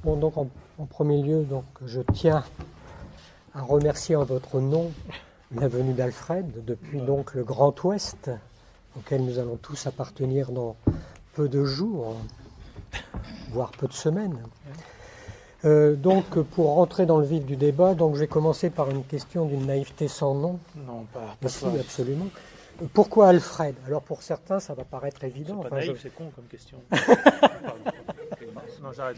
Bon, donc en premier lieu, donc, je tiens à remercier en votre nom la venue d'Alfred depuis donc le Grand Ouest, auquel nous allons tous appartenir dans peu de jours, voire peu de semaines. Donc, pour rentrer dans le vif du débat, donc je vais commencer par une question d'une naïveté sans nom. Non, pas Si, absolument. Pourquoi Alfred? Alors pour certains, ça va paraître évident. C'est pas naïf, c'est con comme question. Non, j'arrête.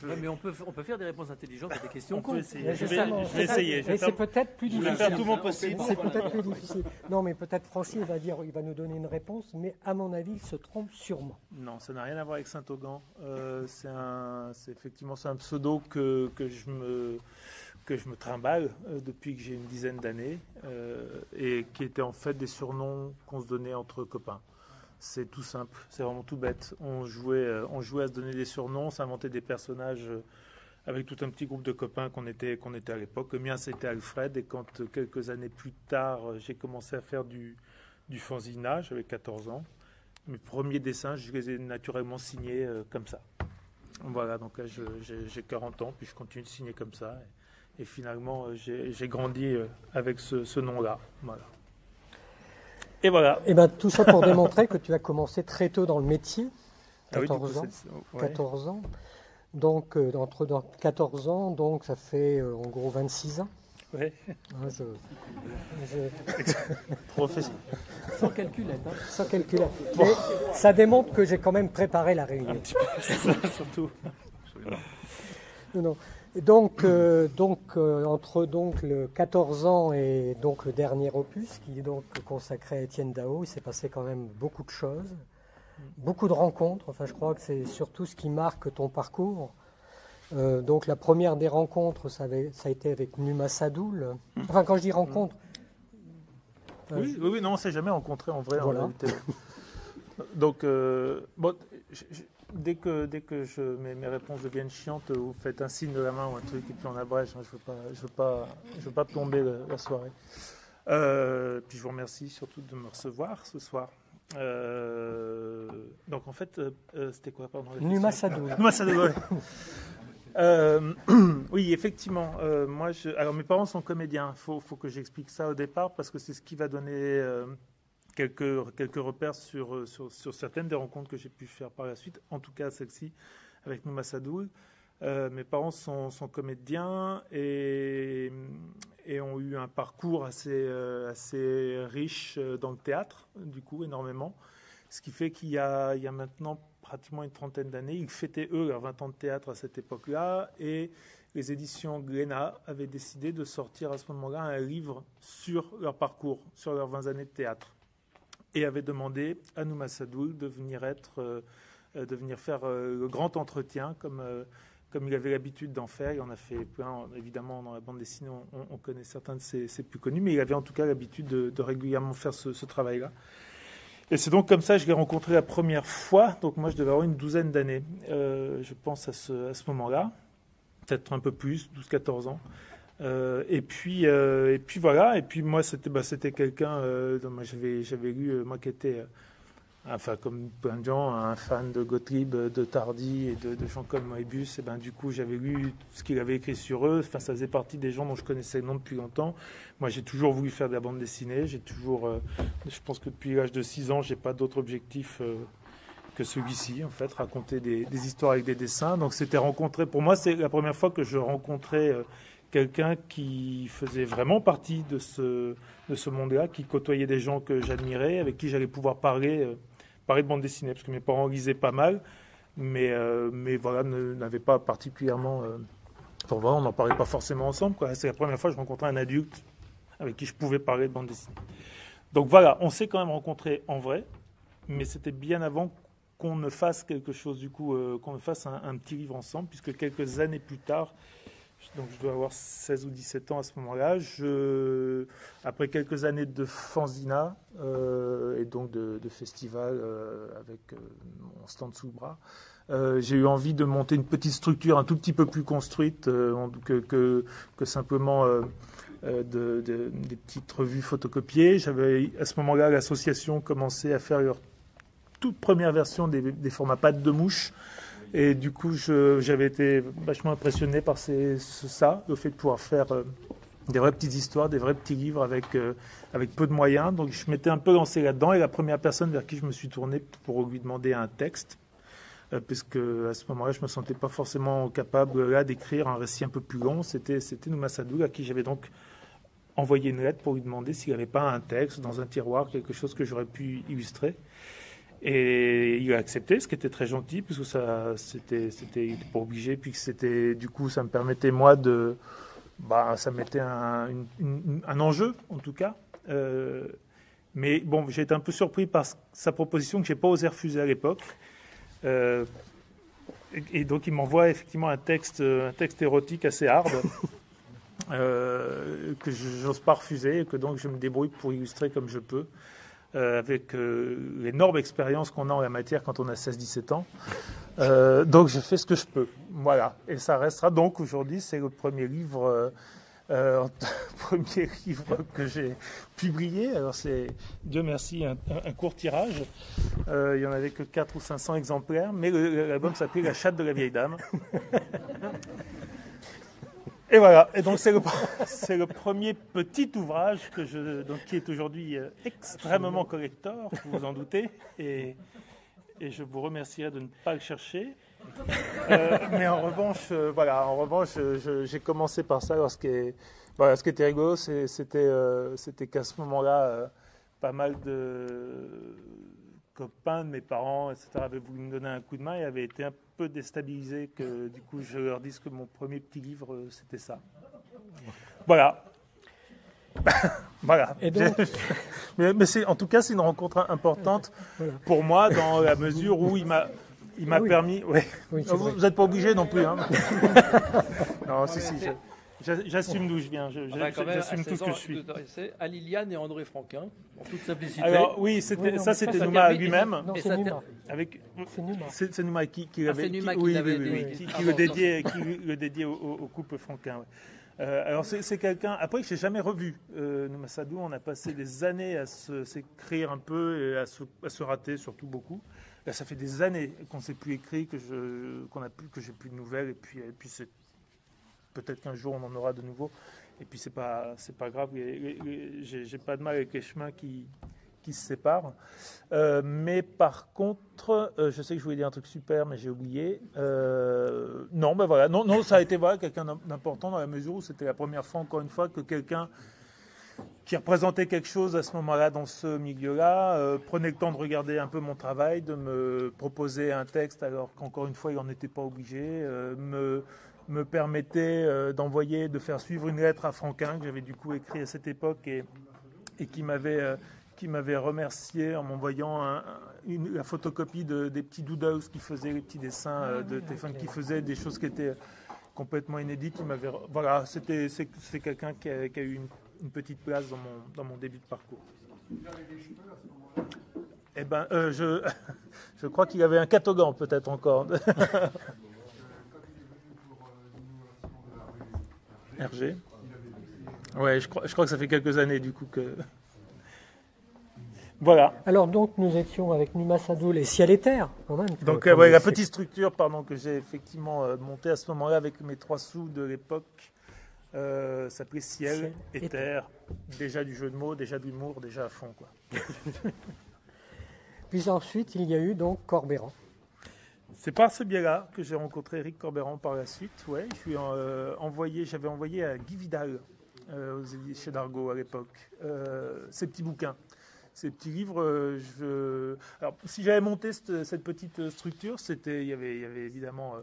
Ouais, mais on peut faire des réponses intelligentes à des questions cons. Je vais essayer. Et c'est peut-être plus difficile. Je vais faire tout mon possible. C'est peut-être plus difficile. Non, mais peut-être Francis il va nous donner une réponse, mais à mon avis, il se trompe sûrement. Non, ça n'a rien à voir avec Saint-Augan. C'est effectivement un pseudo que je me trimballe depuis que j'ai une dizaine d'années et qui était en fait des surnoms qu'on se donnait entre copains. C'est tout simple, c'est vraiment tout bête. On jouait à se donner des surnoms, on s'inventait des personnages avec tout un petit groupe de copains qu'on était à l'époque. Le mien, c'était Alfred, et quand quelques années plus tard, j'ai commencé à faire du fanzinage, j'avais 14 ans. Mes premiers dessins, je les ai naturellement signés comme ça. Voilà, donc là, j'ai 40 ans, puis je continue de signer comme ça. Et finalement, j'ai grandi avec ce nom-là. Voilà. Et voilà. Et ben, tout ça pour démontrer que tu as commencé très tôt dans le métier, 14 ans. Ouais. 14 ans. Donc, entre 14 ans, donc ça fait en gros 26 ans. Oui. Professionnel. Sans calculette. Hein. Sans calculette. Mais ça démontre que j'ai quand même préparé la réunion. Un petit peu, c'est ça, surtout. Non. Et donc, entre donc le 14 ans et donc le dernier opus, qui est donc consacré à Étienne Daho, il s'est passé quand même beaucoup de choses, beaucoup de rencontres. Enfin, je crois que c'est surtout ce qui marque ton parcours. Donc, la première des rencontres, ça a été avec Numa Sadoul. Enfin, quand je dis rencontre... Oui, non, on ne s'est jamais rencontrés en vrai. Voilà. En réalité. Donc, bon... Dès que mes réponses deviennent chiantes, vous faites un signe de la main ou un truc et puis on abrège. Je veux pas plomber la soirée. Puis je vous remercie surtout de me recevoir ce soir. Donc en fait, c'était quoi, pardon? Numa Sadoul. Numa Sadoul, oui, effectivement. Alors mes parents sont comédiens. Faut que j'explique ça au départ parce que c'est ce qui va donner quelques repères sur certaines des rencontres que j'ai pu faire par la suite, en tout cas celle-ci avec Numa Sadoul. Mes parents sont comédiens et ont eu un parcours assez riche dans le théâtre, du coup, énormément. Ce qui fait qu'il y a maintenant pratiquement une trentaine d'années, ils fêtaient eux leurs 20 ans de théâtre à cette époque-là, et les éditions Glénat avaient décidé de sortir à ce moment-là un livre sur leur parcours, sur leurs 20 années de théâtre. Et avait demandé à Numa Sadoul de venir faire le grand entretien comme il avait l'habitude d'en faire. Il en a fait plein, évidemment, dans la bande dessinée, on connaît certains de ses plus connus, mais il avait en tout cas l'habitude de régulièrement faire ce travail-là. Et c'est donc comme ça que je l'ai rencontré la première fois. Donc moi, je devais avoir une douzaine d'années, je pense, à ce moment-là. Peut-être un peu plus, 12-14 ans. Et puis voilà. Et puis moi, c'était quelqu'un. Moi, j'avais lu, moi qui étais, enfin comme plein de gens, un fan de Gottlieb, de Tardy et de gens comme Moebius. Et ben du coup, j'avais lu ce qu'il avait écrit sur eux. Enfin, ça faisait partie des gens dont je connaissais le nom depuis longtemps. Moi, j'ai toujours voulu faire de la bande dessinée. Je pense que depuis l'âge de 6 ans, j'ai pas d'autre objectif que celui-ci, en fait, raconter des histoires avec des dessins. Donc, pour moi, c'est la première fois que je rencontrais quelqu'un qui faisait vraiment partie de ce monde-là, qui côtoyait des gens que j'admirais, avec qui j'allais pouvoir parler de bande dessinée, parce que mes parents lisaient pas mal, mais voilà, n'avaient pas particulièrement... Enfin, voilà, on n'en parlait pas forcément ensemble, quoi. C'est la première fois que je rencontrais un adulte avec qui je pouvais parler de bande dessinée. Donc voilà, on s'est quand même rencontrés en vrai, mais c'était bien avant qu'on ne fasse quelque chose, du coup, qu'on ne fasse un petit livre ensemble, puisque quelques années plus tard, donc je dois avoir 16 ou 17 ans à ce moment-là, après quelques années de fanzina et donc de festival avec mon stand sous le bras, j'ai eu envie de monter une petite structure un tout petit peu plus construite que simplement des petites revues photocopiées. J'avais à ce moment-là, l'association commençait à faire leur toute première version des formats pattes de mouche. Et du coup, j'avais été vachement impressionné par ça, le fait de pouvoir faire des vraies petites histoires, des vrais petits livres avec peu de moyens. Donc je m'étais un peu lancé là-dedans, et la première personne vers qui je me suis tourné pour lui demander un texte, puisque à ce moment-là, je ne me sentais pas forcément capable là d'écrire un récit un peu plus long, c'était Numa Sadoul, à qui j'avais donc envoyé une lettre pour lui demander s'il n'avait pas un texte dans un tiroir, quelque chose que j'aurais pu illustrer. Et il a accepté, ce qui était très gentil, puisque il n'était pas obligé, puis que du coup, ça me permettait moi ça mettait un enjeu, en tout cas. Mais bon, j'ai été un peu surpris par sa proposition que j'ai pas osé refuser à l'époque. Et donc, il m'envoie effectivement un texte érotique assez hard, que je n'ose pas refuser, et que donc je me débrouille pour illustrer comme je peux. Avec l'énorme expérience qu'on a en la matière quand on a 16-17 ans. Donc je fais ce que je peux. Voilà. Et ça restera donc aujourd'hui, c'est le premier livre que j'ai publié. Alors c'est, Dieu merci, un court tirage. Il n'y en avait que 400 ou 500 exemplaires, mais l'album s'appelait La chatte de la vieille dame. Et voilà, et donc c'est le premier petit ouvrage qui est aujourd'hui extrêmement collector, vous vous en doutez, et je vous remercierai de ne pas le chercher. Mais en revanche, j'ai commencé par ça. Ce qui était rigolo, c'était qu'à ce moment-là, pas mal de copains de mes parents, etc., avaient voulu me donner un coup de main et avaient été un peu déstabilisés que du coup je leur dise que mon premier petit livre, c'était ça. Voilà. Voilà. Et donc... mais en tout cas, c'est une rencontre importante pour moi, dans la mesure où il m'a permis... Ouais. Oui, vous n'êtes pas obligé non plus. Hein. Non, si. J'assume d'où je viens, j'assume tout ce que je suis. À Liliane et André Franquin, en toute simplicité. Alors oui, c'était Numa lui-même. Non, c'est Numa. C'est Numa qui le dédiait au couple Franquin. Ouais. Alors c'est quelqu'un, après que je n'ai jamais revu, Numa Sadoul. On a passé des années à s'écrire un peu et à se rater, surtout beaucoup. Là, ça fait des années qu'on ne s'est plus écrit, que j'ai plus de nouvelles, et puis c'est... Peut-être qu'un jour on en aura de nouveau, et puis c'est pas grave. J'ai pas de mal avec les chemins qui se séparent. Mais par contre, je sais que je voulais dire un truc super, mais j'ai oublié. Non, ben voilà, non, ça a été quelqu'un d'important dans la mesure où c'était la première fois, encore une fois, que quelqu'un qui représentait quelque chose à ce moment-là dans ce milieu-là prenait le temps de regarder un peu mon travail, de me proposer un texte alors qu'encore une fois il n'en était pas obligé, me permettait de faire suivre une lettre à Franquin que j'avais du coup écrit à cette époque et qui m'avait remercié en m'envoyant la photocopie des petits doodles qui faisaient les petits dessins de téléphone, qui faisaient des choses qui étaient complètement inédites. Voilà, c'est quelqu'un qui a eu une petite place dans mon début de parcours. Eh ben, je crois qu'il avait un catogan peut-être encore. Hergé. Ouais, je crois que ça fait quelques années du coup que... Voilà. Alors donc nous étions avec Numa Sadoul et Ciel et Terre quand même. Donc la petite structure que j'ai effectivement montée à ce moment-là avec mes 3 sous de l'époque s'appelait Ciel et Terre. Déjà du jeu de mots, déjà de l'humour, déjà à fond quoi. Puis ensuite il y a eu donc Corbeyran. C'est par ce biais-là que j'ai rencontré Éric Corbeyran par la suite. Ouais, j'avais envoyé à Guy Vidal chez Dargaud à l'époque ces petits bouquins, ces petits livres. Alors, si j'avais monté cette petite structure, il y avait évidemment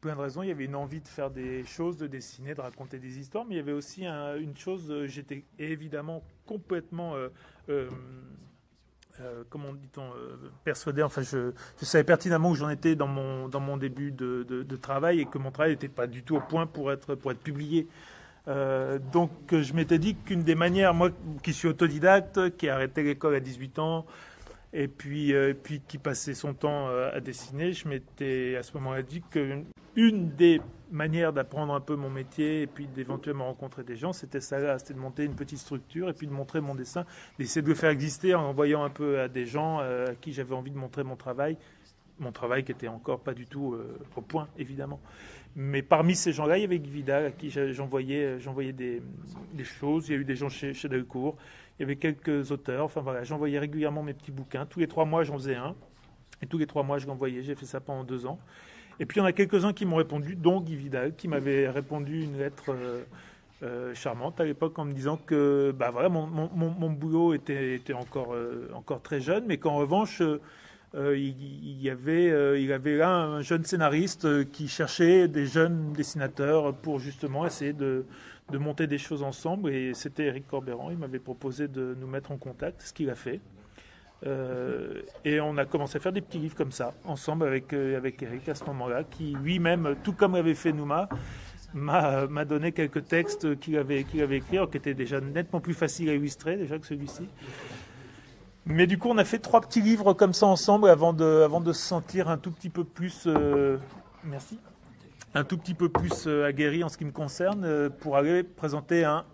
plein de raisons. Il y avait une envie de faire des choses, de dessiner, de raconter des histoires, mais il y avait aussi une chose. J'étais évidemment complètement comment dit-on, persuadé, enfin je savais pertinemment où j'en étais dans mon début de travail et que mon travail n'était pas du tout au point pour être publié. Donc je m'étais dit qu'une des manières, moi qui suis autodidacte, qui a arrêté l'école à 18 ans et puis qui passait son temps à dessiner, je m'étais à ce moment-là dit qu'une des manières d'apprendre un peu mon métier et puis d'éventuellement rencontrer des gens, c'était ça là, c'était de monter une petite structure et puis de montrer mon dessin, d'essayer de le faire exister en envoyant un peu à des gens à qui j'avais envie de montrer mon travail mon travail qui était encore pas du tout au point, évidemment. Mais parmi ces gens-là, il y avait Guy Vidal à qui j'envoyais des choses. Il y a eu des gens chez Delcourt. Il y avait quelques auteurs. Enfin voilà, j'envoyais régulièrement mes petits bouquins. Tous les 3 mois, j'en faisais un. Et tous les 3 mois, je l'envoyais. J'ai fait ça pendant 2 ans. Et puis, il y en a quelques-uns qui m'ont répondu, dont Guy Vidal, qui m'avait répondu une lettre charmante à l'époque en me disant que voilà, mon boulot était encore très jeune, mais qu'en revanche, il avait là un jeune scénariste qui cherchait des jeunes dessinateurs pour justement essayer de monter des choses ensemble. Et c'était Éric Corberan. Il m'avait proposé de nous mettre en contact, ce qu'il a fait. Et on a commencé à faire des petits livres comme ça, ensemble avec Éric à ce moment-là, qui lui-même, tout comme l'avait fait Nouma, m'a donné quelques textes qu'il avait écrits, qui étaient déjà nettement plus faciles à illustrer déjà que celui-ci. Mais du coup, on a fait 3 petits livres comme ça ensemble avant de se sentir un tout petit peu plus, merci, un tout petit peu plus aguerri en ce qui me concerne, pour aller présenter un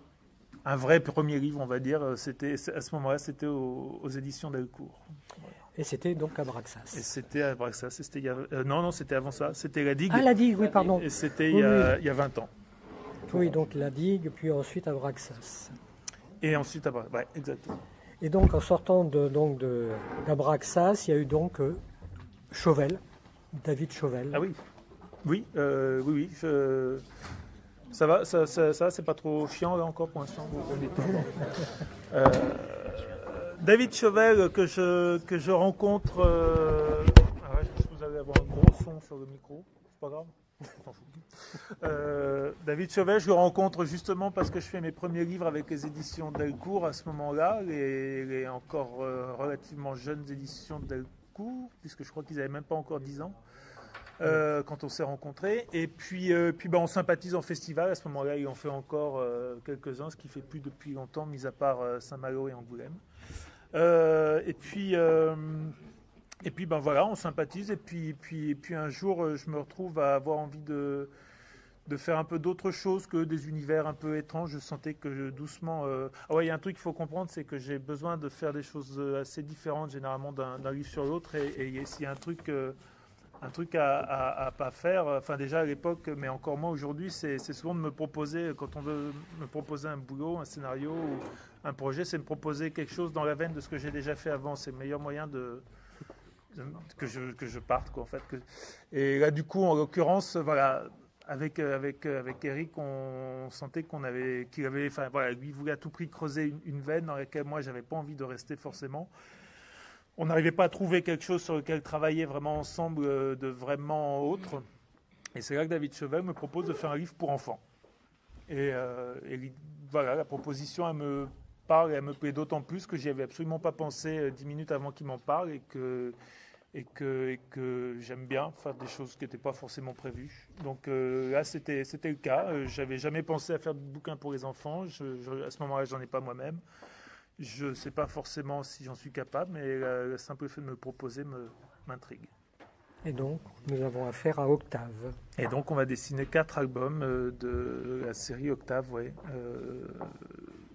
vrai premier livre, on va dire. À ce moment-là, c'était aux éditions Delcourt. Voilà. Et c'était donc à Braxas. Et c'était à Braxas. Non, c'était avant ça. C'était la Digue. Ah, la Digue, oui, pardon. Et c'était il y a 20 ans. Oui, donc la Digue, puis ensuite à Braxas. Et ensuite à Braxas, ouais, exactement. Et donc, en sortant d'Abraxas, il y a eu donc Chauvel, David Chauvel. Ah oui. Oui. Ça va, c'est pas trop chiant là encore pour l'instant. David Chauvel que je rencontre. Je pense que vous allez avoir un gros son sur le micro. C'est pas grave. David Chauvel, je le rencontre justement parce que je fais mes premiers livres avec les éditions Delcourt à ce moment-là, les encore relativement jeunes éditions Delcourt, puisque je crois qu'ils n'avaient même pas encore 10 ans. Quand on s'est rencontrés, et puis on sympathise en festival. À ce moment-là, il en fait encore quelques-uns, ce qui fait plus depuis longtemps, mis à part Saint-Malo et Angoulême. Et puis voilà, on sympathise. Et puis un jour, je me retrouve à avoir envie de faire un peu d'autre chose que des univers un peu étranges. Je sentais que doucement... il y a un truc qu'il faut comprendre, c'est que j'ai besoin de faire des choses assez différentes, généralement d'un livre sur l'autre. Et s'il y a un truc à pas faire, enfin déjà à l'époque, mais encore moins aujourd'hui, c'est souvent de me proposer, quand on veut me proposer un boulot, un scénario ou un projet, c'est me proposer quelque chose dans la veine de ce que j'ai déjà fait avant. C'est le meilleur moyen que je parte, quoi, en fait. Et là, du coup, en l'occurrence, voilà, avec Eric, on sentait qu'il avait, enfin voilà, lui voulait à tout prix creuser une veine dans laquelle moi, j'avais pas envie de rester forcément. On n'arrivait pas à trouver quelque chose sur lequel travailler vraiment ensemble de vraiment autre. Et c'est là que David Chauvel me propose de faire un livre pour enfants. Et voilà, la proposition, elle me parle et elle me plaît d'autant plus que j'y avais absolument pas pensé 10 minutes avant qu'il m'en parle et que j'aime bien faire des choses qui n'étaient pas forcément prévues. Donc là, c'était le cas. J'avais jamais pensé à faire de bouquins pour les enfants. À ce moment-là, j'en ai pas moi-même. Je ne sais pas forcément si j'en suis capable, mais le simple fait de me proposer m'intrigue. Et donc, nous avons affaire à Octave. Et donc, on va dessiner 4 albums de la série Octave, ouais.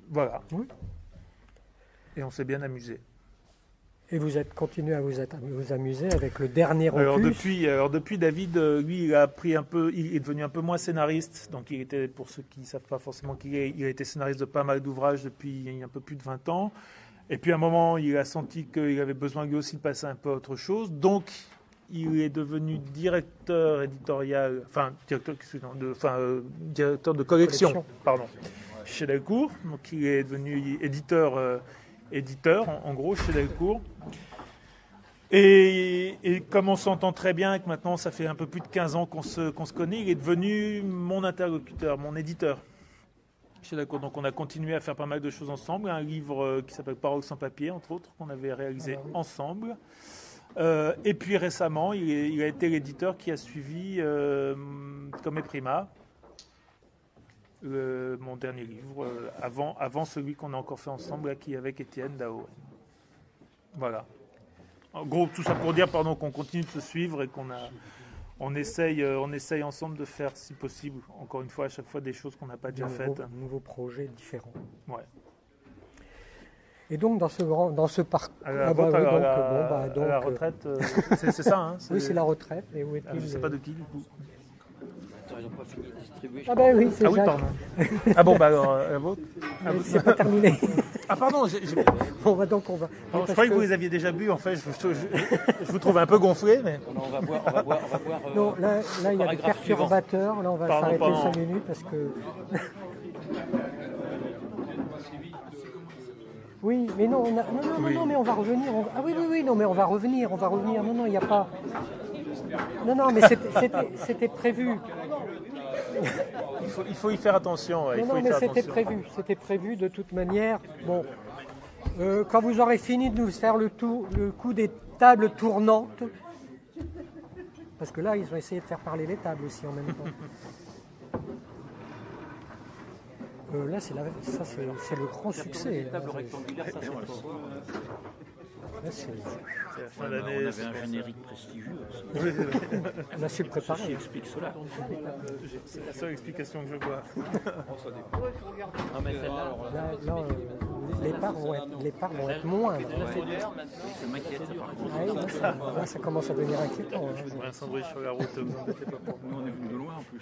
Voilà. Oui. Et on s'est bien amusé. Et vous êtes continué à vous amuser avec le dernier opus. Alors depuis David, lui, il a pris un peu, il est devenu un peu moins scénariste. Donc il était, pour ceux qui ne savent pas forcément qui il est, il a été scénariste de pas mal d'ouvrages depuis un peu plus de 20 ans. Et puis à un moment, il a senti qu'il avait besoin lui aussi de passer un peu à autre chose. Donc il est devenu directeur éditorial, directeur de collection, pardon, chez Delcourt. Donc il est devenu éditeur, en gros, chez Delcourt. Et comme on s'entend très bien, et que maintenant ça fait un peu plus de 15 ans qu'on se connaît, il est devenu mon interlocuteur, mon éditeur chez Delcourt. Donc on a continué à faire pas mal de choses ensemble. Un livre qui s'appelle Paroles sans papier, entre autres, qu'on avait réalisé ensemble. Et puis récemment, il a été l'éditeur qui a suivi Comme et Prima, mon dernier livre, avant celui qu'on a encore fait ensemble, là, qui est avec Étienne Dao. Voilà. En gros, tout ça pour dire qu'on continue de se suivre et on essaye ensemble de faire, si possible, encore une fois, à chaque fois, des choses qu'on n'a pas déjà faites. Nouveaux projets différents. Ouais. Et donc dans ce parcours, À la retraite, c'est ça, hein, oui, c'est la retraite. Et où je est-il ne sais pas de qui, du coup. Attends, ils n'ont pas fini de distribuer. Ah ben oui, c'est Oui, Jacques. pardon. Ah bon, bah alors, la vôtre. Mais c'est pas terminé. Ah pardon, On va donc, je croyais que vous les aviez déjà bu, en fait, je vous trouve un peu gonflé, mais... Non, on va boire. Non, là il y a des paragraphe suivant. perturbateurs. Là, on va Pardon, s'arrêter pardon. 5 minutes parce que. Oui, mais non, non, mais on va revenir. Ah oui, non, mais on va revenir. Non, il n'y a pas. Non, mais c'était prévu. Il faut y faire attention. Ouais, Non, mais c'était prévu de toute manière. Bon, quand vous aurez fini de nous faire le coup des tables tournantes, parce que là, ils ont essayé de faire parler les tables aussi en même temps. Là, c'est le grand succès. Les tables rectangulaires, ça c'est fort. Là, c'est la fin On d'année. avait un générique prestigieux aussi. on a su le Ceci préparer. explique cela. C'est la seule explication que je vois. Non, mais celle-là, Là, les parts vont être moindres. ça m'inquiète, ça, par contre. Ah oui, là, ça commence à devenir inquiétant. Hein. Un sandwich sur la route, vous embêtez pas pour moi. Nous, on est venus de loin en plus.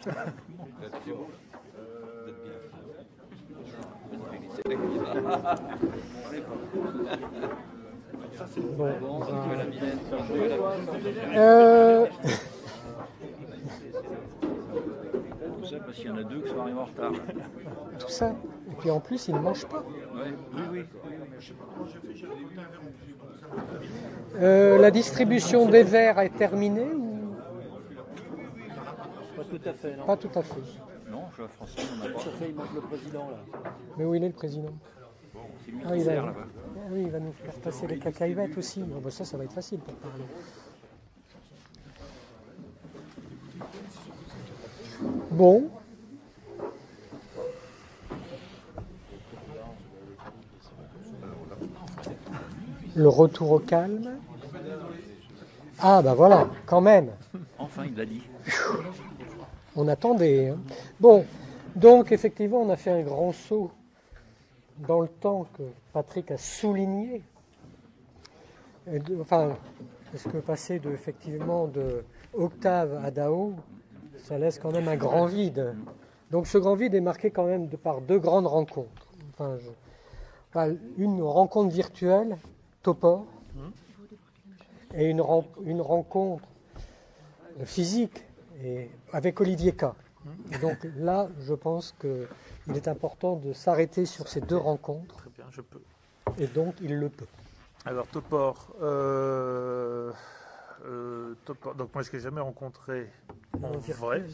Tout ça parce qu'il y en a deux qui sont arrivés en retard. Tout ça. Et puis en plus, ils ne mangent pas. Ouais. Oui. La distribution des verres est terminée ou Pas tout à fait, non. pas tout à fait? Non, je suis français, on a pas. Tout à fait, il manque le président là. Mais où il est le président? C'est lui Ah, qui il va, sert là-bas. oui, il va nous faire passer les cacahuètes aussi. Bon, ben ça va être facile pour parler. Bon. Le retour au calme. Ah, bah voilà, quand même. Enfin, il l'a dit. On attendait. Hein. Bon, donc effectivement, on a fait un grand saut dans le temps que Patrick a souligné. Parce que passer effectivement de Octave à Dao, ça laisse quand même un grand vide. Donc ce grand vide est marqué quand même par deux grandes rencontres. Une rencontre virtuelle, Topor, et une rencontre physique avec Olivier K. Et donc là, je pense qu'il est important de s'arrêter sur ces deux rencontres. Très bien, je peux. Et donc, il le peut. Alors, Topor. Donc, moi, je ne l'ai jamais rencontré en vrai.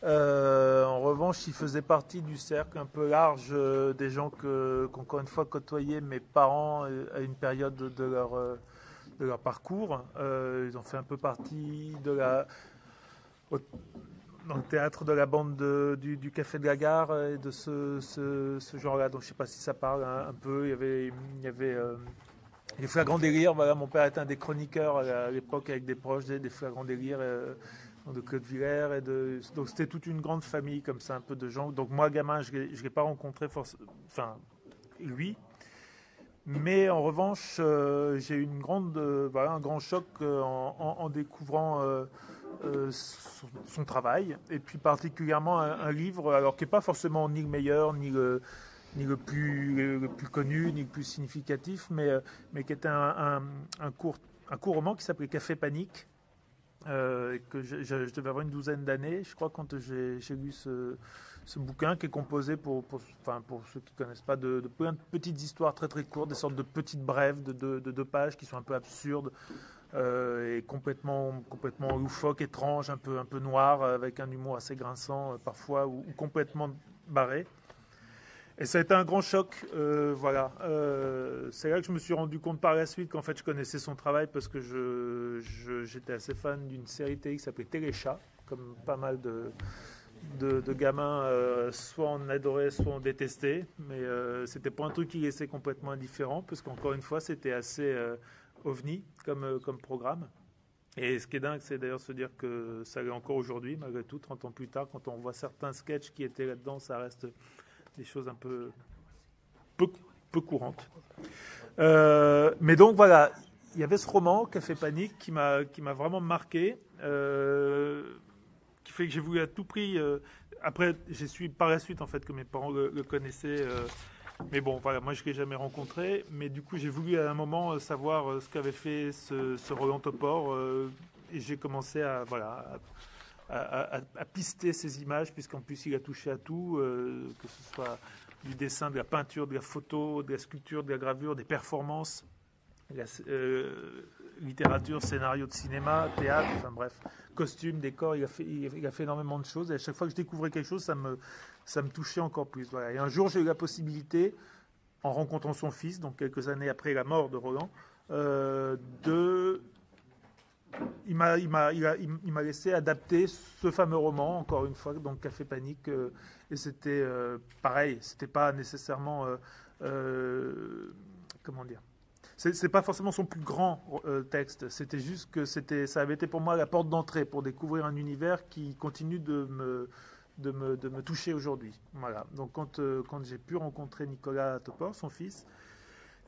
En revanche, il faisait partie du cercle un peu large des gens qu'encore une fois côtoyaient mes parents à une période de leur parcours. Ils ont fait un peu partie dans le théâtre de la bande du Café de la Gare et de ce genre-là. Donc je ne sais pas si ça parle un peu. Il y avait les Flagrants délires. Voilà, mon père était un des chroniqueurs à l'époque avec des proches des Flagrants délires de Claude Villers. Donc c'était toute une grande famille comme ça, un peu de gens. Donc moi, gamin, je ne l'ai pas rencontré, lui. Mais en revanche, j'ai eu un grand choc en découvrant son travail, et puis particulièrement un livre, alors qui n'est pas forcément ni le meilleur, ni le plus connu, ni le plus significatif, mais qui était un court roman qui s'appelait Café Panique, que je devais avoir une douzaine d'années, je crois, quand j'ai lu ce bouquin, qui est composé, pour ceux qui ne connaissent pas, de plein de petites histoires très très courtes, des sortes de petites brèves de 2 pages qui sont un peu absurdes et complètement loufoques, étranges, un peu noires, avec un humour assez grinçant parfois, ou complètement barré. Et ça a été un grand choc, c'est là que je me suis rendu compte par la suite qu'en fait je connaissais son travail, parce que j'étais assez fan d'une série télé qui s'appelait Téléchat, comme pas mal de gamins, soit on adorait, soit on détestait, mais c'était pas un truc qui laissait complètement indifférent, parce qu'encore une fois c'était assez ovni comme programme. Et ce qui est dingue, c'est d'ailleurs se dire que ça l'est encore aujourd'hui, malgré tout, 30 ans plus tard, quand on voit certains sketchs qui étaient là-dedans, ça reste des choses un peu courantes. Mais donc voilà, il y avait ce roman, Café Panique, qui m'a vraiment marqué, qui fait que j'ai voulu à tout prix. Après, j'ai su par la suite en fait que mes parents le connaissaient. Mais bon, voilà, moi je ne l'ai jamais rencontré. Mais du coup, j'ai voulu à un moment savoir ce qu'avait fait ce Roland Topor. Et j'ai commencé à pister ces images, puisqu'en plus il a touché à tout, que ce soit du dessin, de la peinture, de la photo, de la sculpture, de la gravure, des performances, de la littérature, scénario de cinéma, théâtre, enfin bref, costumes, décors. Il a fait énormément de choses. Et à chaque fois que je découvrais quelque chose, ça me touchait encore plus. Voilà. Et un jour, j'ai eu la possibilité, en rencontrant son fils, donc quelques années après la mort de Roland, il m'a laissé adapter ce fameux roman, encore une fois, donc Café Panique. Et c'était pareil, c'était pas nécessairement. Comment dire ? C'est pas forcément son plus grand texte, c'était juste que ça avait été pour moi la porte d'entrée pour découvrir un univers qui continue de me toucher aujourd'hui. Voilà. Donc quand j'ai pu rencontrer Nicolas Topor, son fils,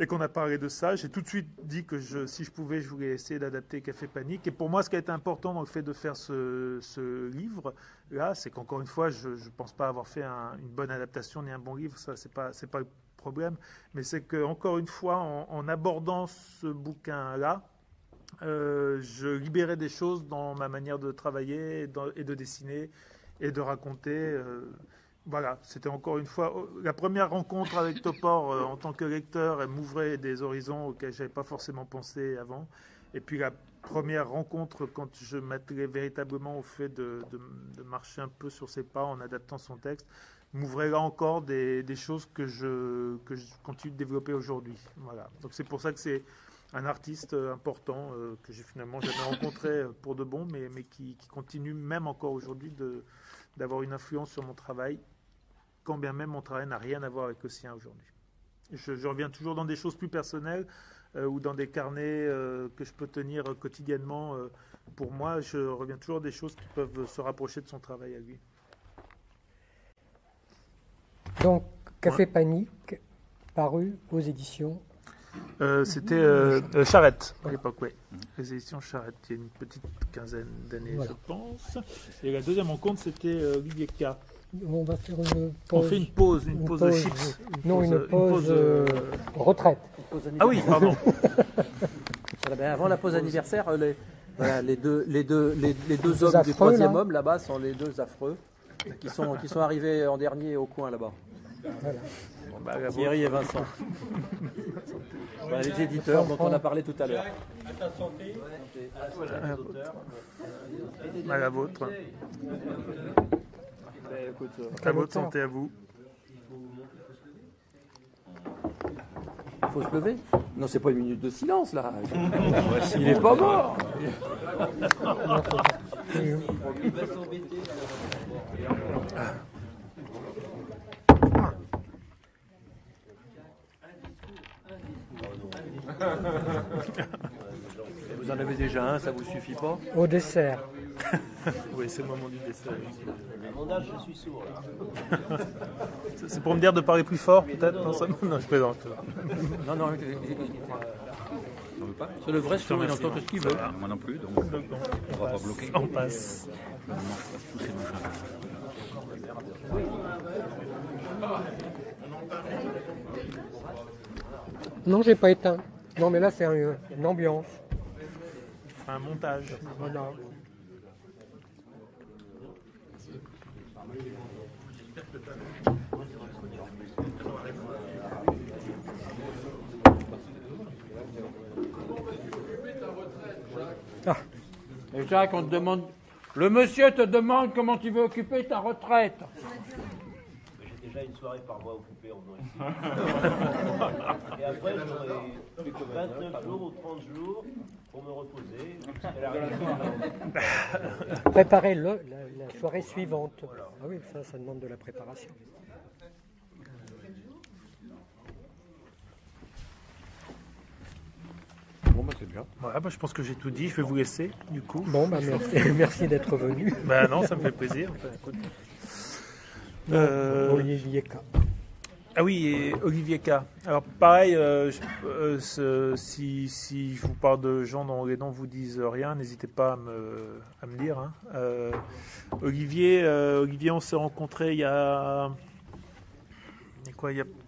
et qu'on a parlé de ça, j'ai tout de suite dit que si je pouvais, je voulais essayer d'adapter Café Panique. Et pour moi, ce qui a été important dans le fait de faire ce livre-là, c'est qu'encore une fois, je ne pense pas avoir fait une bonne adaptation ni un bon livre, ça c'est pas le problème, mais c'est qu'encore une fois, en abordant ce bouquin-là, je libérais des choses dans ma manière de travailler et de dessiner et de raconter. Voilà, c'était encore une fois la première rencontre avec Topor en tant que lecteur. Elle m'ouvrait des horizons auxquels je n'avais pas forcément pensé avant. Et puis la première rencontre, quand je m'attelais véritablement au fait de marcher un peu sur ses pas en adaptant son texte, m'ouvrait là encore des choses que je continue de développer aujourd'hui. Voilà. Donc c'est pour ça que c'est un artiste important que j'ai finalement jamais rencontré pour de bon, mais qui continue même encore aujourd'hui d'avoir une influence sur mon travail, quand bien même mon travail n'a rien à voir avec le sien aujourd'hui. Je reviens toujours dans des choses plus personnelles ou dans des carnets que je peux tenir quotidiennement. Pour moi, je reviens toujours à des choses qui peuvent se rapprocher de son travail à lui. Donc, Café Panique, paru aux éditions. C'était Charette à l'époque, oui. Les éditions Charette, il y a une petite quinzaine d'années, voilà. Je pense. Et la deuxième rencontre, c'était Olivier K. On va faire une pause. On fait une pause de chips. Non, une pause retraite. Ah oui, pardon. Avant la pause anniversaire, les deux hommes du troisième homme là-bas sont les deux affreux qui sont arrivés en dernier au coin là-bas. Voilà. Thierry et Vincent. Les éditeurs dont on a parlé tout à l'heure. À la vôtre. À votre santé à vous. Il faut se lever. Non, c'est pas une minute de silence là. Il n'est pas mort. Vous en avez déjà un, ça vous suffit pas? Au dessert. Oui, c'est le moment du dessert. À mon âge, je suis sourd. C'est pour me dire de parler plus fort, peut-être? Non, je plaisante. Non. C'est le vrai sourd, il entend tout ce qu'il veut. Moi non plus, donc on va pas bloquer. On passe. Non, j'ai pas éteint. Non, mais là, c'est une ambiance. Un montage. Voilà. Et Jacques, on te demande. Le monsieur te demande comment tu veux occuper ta retraite. J'ai déjà une soirée par mois occupée en venant ici. Et après, j'aurai plus que 29 jours ou 30 jours pour me reposer. Préparer la soirée suivante. Voilà. Ah oui, ça demande de la préparation. Bon, bah, c'est bien. Voilà, je pense que j'ai tout dit. Je vais vous laisser, du coup. Bon, merci d'être venu. Non, ça me fait plaisir. Enfin, écoute. Olivier K. Ah oui, et Olivier K. Alors pareil, si je vous parle de gens dont les noms vous disent rien, n'hésitez pas à me dire. Hein. Olivier, on s'est rencontrés il y a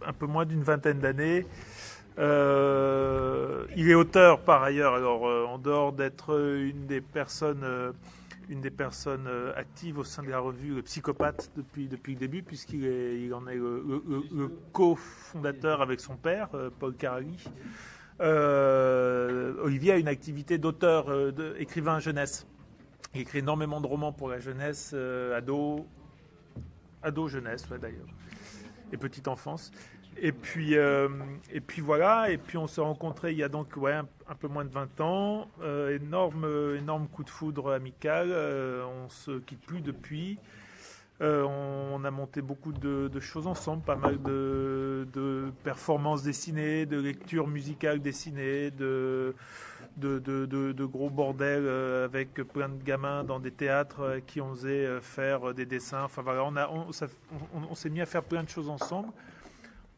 un peu moins d'une vingtaine d'années. Il est auteur par ailleurs. Alors en dehors d'être une des personnes actives au sein de la revue Le Psychopathe depuis le début, il en est le cofondateur avec son père, Paul Carali. Olivier a une activité d'auteur, écrivain jeunesse. Il écrit énormément de romans pour la jeunesse, ado jeunesse, ouais, d'ailleurs, et petite enfance. Et puis voilà, et puis on s'est rencontrés il y a donc un peu moins de 20 ans, énorme coup de foudre amical, on se quitte plus depuis, on a monté beaucoup de choses ensemble, pas mal de performances dessinées, de lectures musicales dessinées, de gros bordels avec plein de gamins dans des théâtres qui on faisait faire des dessins, enfin voilà, on s'est mis à faire plein de choses ensemble.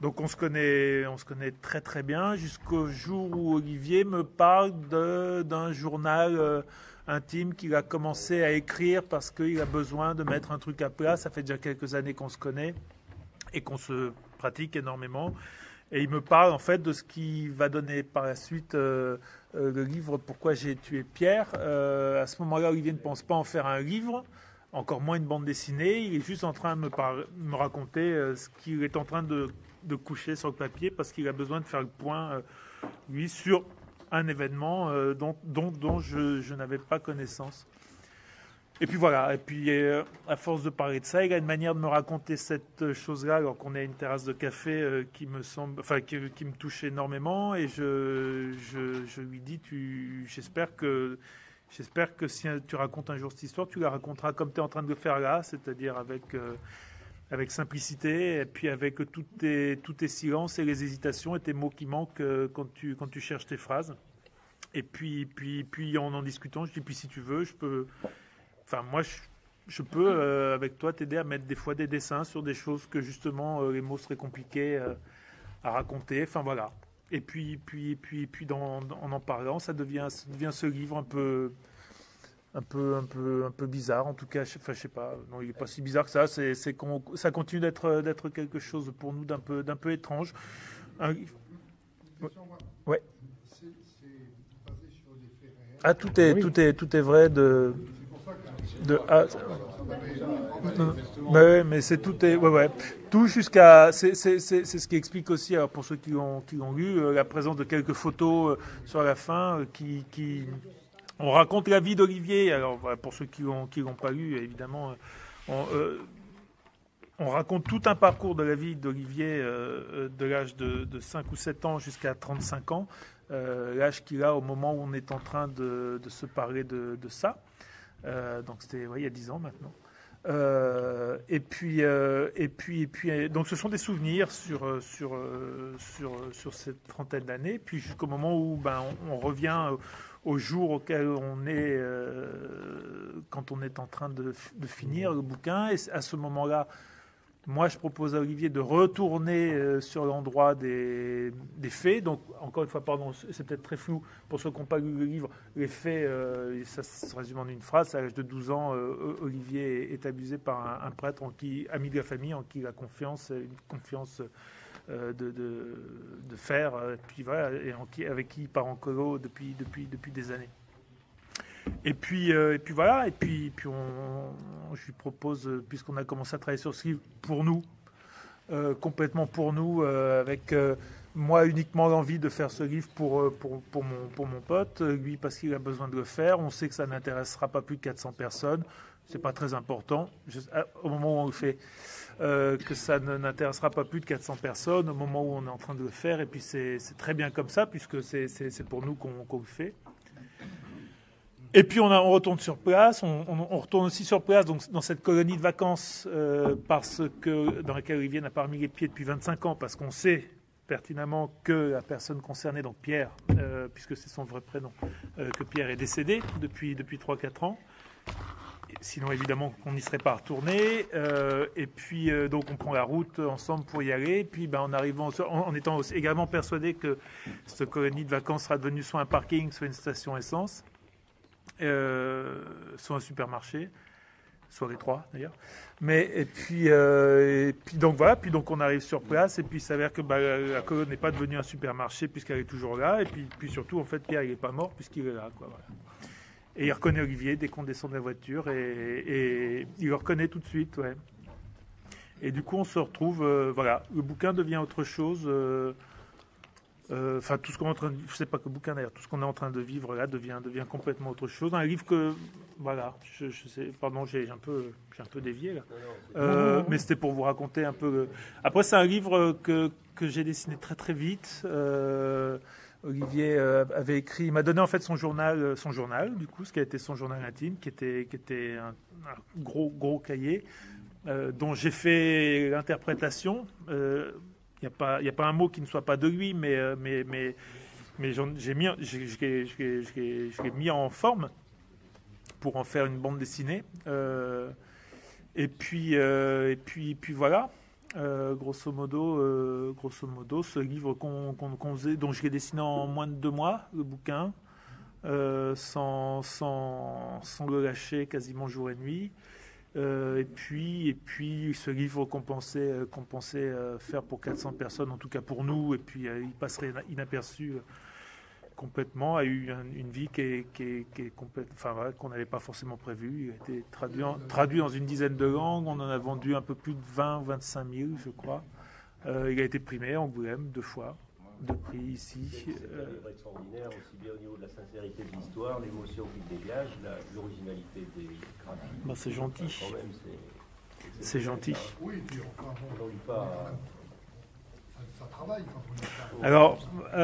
Donc on se connaît très très bien jusqu'au jour où Olivier me parle d'un journal intime qu'il a commencé à écrire parce qu'il a besoin de mettre un truc à plat. Ça fait déjà quelques années qu'on se connaît et qu'on se pratique énormément. Et il me parle en fait de ce qui va donner par la suite le livre « Pourquoi j'ai tué Pierre ». À ce moment-là, Olivier ne pense pas en faire un livre, encore moins une bande dessinée. Il est juste en train de me raconter ce qu'il est en train de coucher sur le papier parce qu'il a besoin de faire le point, lui, sur un événement dont je n'avais pas connaissance. Et puis voilà, et puis à force de parler de ça, il a une manière de me raconter cette chose-là alors qu'on est à une terrasse de café qui me touche énormément et je lui dis j'espère que si tu racontes un jour cette histoire, tu la raconteras comme tu es en train de le faire là, c'est-à-dire avec simplicité, et puis avec tous tes silences et les hésitations et tes mots qui manquent quand tu cherches tes phrases. Et puis en discutant, je dis, puis si tu veux, je peux avec toi t'aider à mettre des fois des dessins sur des choses que justement les mots seraient compliqués à raconter. Enfin voilà. Et puis en parlant, ça devient ce livre un peu bizarre, en tout cas, je sais pas, non, il n'est pas si bizarre que ça, ça continue d'être quelque chose pour nous d'un peu étrange. Ouais. C'est basé sur des faits réels. Ah, tout est vrai mais c'est tout jusqu'à c'est ce qui explique aussi, alors pour ceux qui l'ont lu, la présence de quelques photos sur la fin qui on raconte la vie d'Olivier. Alors voilà, pour ceux qui l'ont pas lu, évidemment, on raconte tout un parcours de la vie d'Olivier de l'âge de 5 ou 7 ans jusqu'à 35 ans, l'âge qu'il a au moment où on est en train de se parler de ça. Donc c'était il y a 10 ans maintenant. Et puis donc ce sont des souvenirs sur cette trentaine d'années, puis jusqu'au moment où on revient au jour auquel on est quand on est en train de finir le bouquin. Et à ce moment-là, moi, je propose à Olivier de retourner sur l'endroit des faits. Donc, encore une fois, pardon, c'est peut-être très flou pour ceux qui n'ont pas lu le livre. Les faits, ça se résume en une phrase. À l'âge de 12 ans, Olivier est abusé par un prêtre ami de la famille, en qui il a une confiance de fer. Puis voilà, et avec qui il part en colo depuis des années. Et puis voilà, et puis je lui propose, puisqu'on a commencé à travailler sur ce livre pour nous, complètement pour nous, avec moi uniquement l'envie de faire ce livre pour mon pote, lui parce qu'il a besoin de le faire. On sait que ça n'intéressera pas plus de 400 personnes, c'est pas très important, au moment où on le fait, que ça n'intéressera pas plus de 400 personnes, au moment où on est en train de le faire, et puis c'est très bien comme ça, puisque c'est pour nous qu'on le fait. Et puis on retourne sur place, on retourne aussi sur place donc dans cette colonie de vacances dans laquelle Olivier n'a pas remis les pieds depuis 25 ans, parce qu'on sait pertinemment que la personne concernée, donc Pierre, puisque c'est son vrai prénom, que Pierre est décédé depuis 3-4 ans. Sinon, évidemment, on n'y serait pas retourné. Et puis, donc, on prend la route ensemble pour y aller. Et puis, en arrivant, en étant également persuadé que cette colonie de vacances sera devenue soit un parking, soit une station essence, soit un supermarché, soit les trois d'ailleurs. Et puis donc voilà. Puis donc on arrive sur place et puis il s'avère que la colonne n'est pas devenue un supermarché puisqu'elle est toujours là. Et puis surtout, en fait, Pierre il n'est pas mort puisqu'il est là, quoi. Voilà. Et il reconnaît Olivier dès qu'on descend de la voiture et il le reconnaît tout de suite, ouais. Et du coup, on se retrouve, voilà, le bouquin devient autre chose. Enfin, tout ce qu'on est en train de, je sais pas que le bouquin d'ailleurs, tout ce qu'on est en train de vivre là devient complètement autre chose. Un livre que, voilà, je sais, pardon, j'ai un peu dévié là, mais c'était pour vous raconter un peu. Après, c'est un livre que j'ai dessiné très très vite. Olivier avait écrit, il m'a donné en fait son journal, du coup, ce qui a été son journal intime, qui était un gros cahier, dont j'ai fait l'interprétation. Il n'y a pas un mot qui ne soit pas de lui, mais je l'ai mis en forme pour en faire une bande dessinée. Et puis voilà. Grosso modo, ce livre qu'on faisait, dont je l'ai dessiné en moins de 2 mois, le bouquin, sans le lâcher quasiment jour et nuit. Et puis ce livre qu'on pensait faire pour 400 personnes, en tout cas pour nous, et puis il passerait inaperçu complètement, a eu une vie qui est complète, enfin voilà, qu'on n'avait pas forcément prévu. Il a été traduit dans une dizaine de langues, on en a vendu un peu plus de 20 ou 25 000, je crois. Il a été primé en Angoulême 2 fois, 2 prix ici. C'est un livre extraordinaire, aussi bien au niveau de la sincérité de l'histoire, l'émotion qu'il dégage, l'originalité des graphiques. C'est gentil. Quand même, c'est gentil. Oui, puis enfin, on lit pas. ça travaille quand on lit ça. Alors,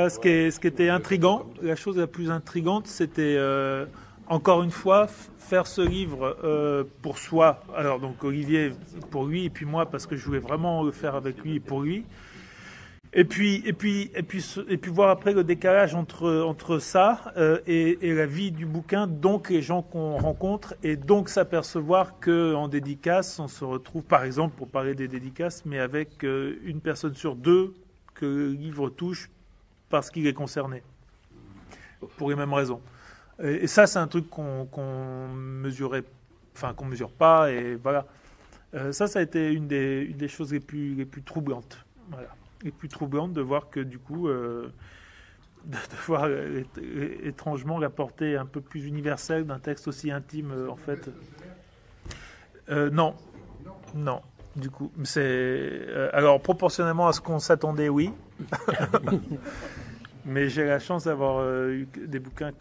ce qui était intriguant, la chose la plus intrigante, c'était encore une fois faire ce livre pour soi. Alors donc Olivier pour lui et puis moi parce que je voulais vraiment le faire avec lui et pour lui. Et puis voir après le décalage entre ça et la vie du bouquin, donc les gens qu'on rencontre, et donc s'apercevoir qu'en dédicace, on se retrouve, par exemple, pour parler des dédicaces, mais avec une personne sur 2 que le livre touche parce qu'il est concerné, pour les mêmes raisons. Et ça, c'est un truc qu'on mesurait, enfin qu'on mesure pas, et voilà. Ça a été une des choses les plus troublantes. Voilà. Et plus troublante de voir que du coup, de voir étrangement la portée un peu plus universelle d'un texte aussi intime, en fait. Non. Du coup, c'est alors proportionnellement à ce qu'on s'attendait, oui. Mais j'ai la chance d'avoir eu des bouquins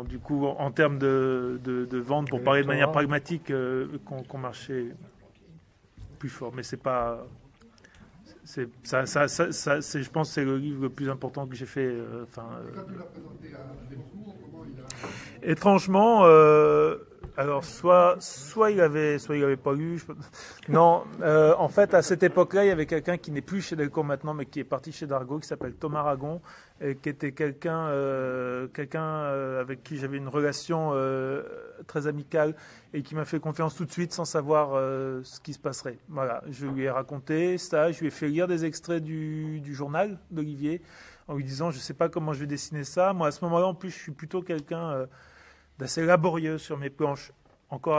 du coup, en termes de vente, pour parler de manière pragmatique, qu'on marchait plus fort. Mais c'est pas. Je pense que c'est le livre le plus important que j'ai fait. Quand tu l'as présenté à Delcourt, comment il a... Étrangement, alors soit il avait pas lu. Non, en fait, à cette époque-là, il y avait quelqu'un qui n'est plus chez Delcourt maintenant, mais qui est parti chez Dargaud, qui s'appelle Thomas Ragon, et qui était quelqu'un avec qui j'avais une relation très amicale et qui m'a fait confiance tout de suite sans savoir ce qui se passerait. Voilà, je lui ai raconté ça, je lui ai fait lire des extraits du journal d'Olivier en lui disant je ne sais pas comment je vais dessiner ça. Moi, à ce moment-là, en plus, je suis plutôt quelqu'un d'assez laborieux sur mes planches, encore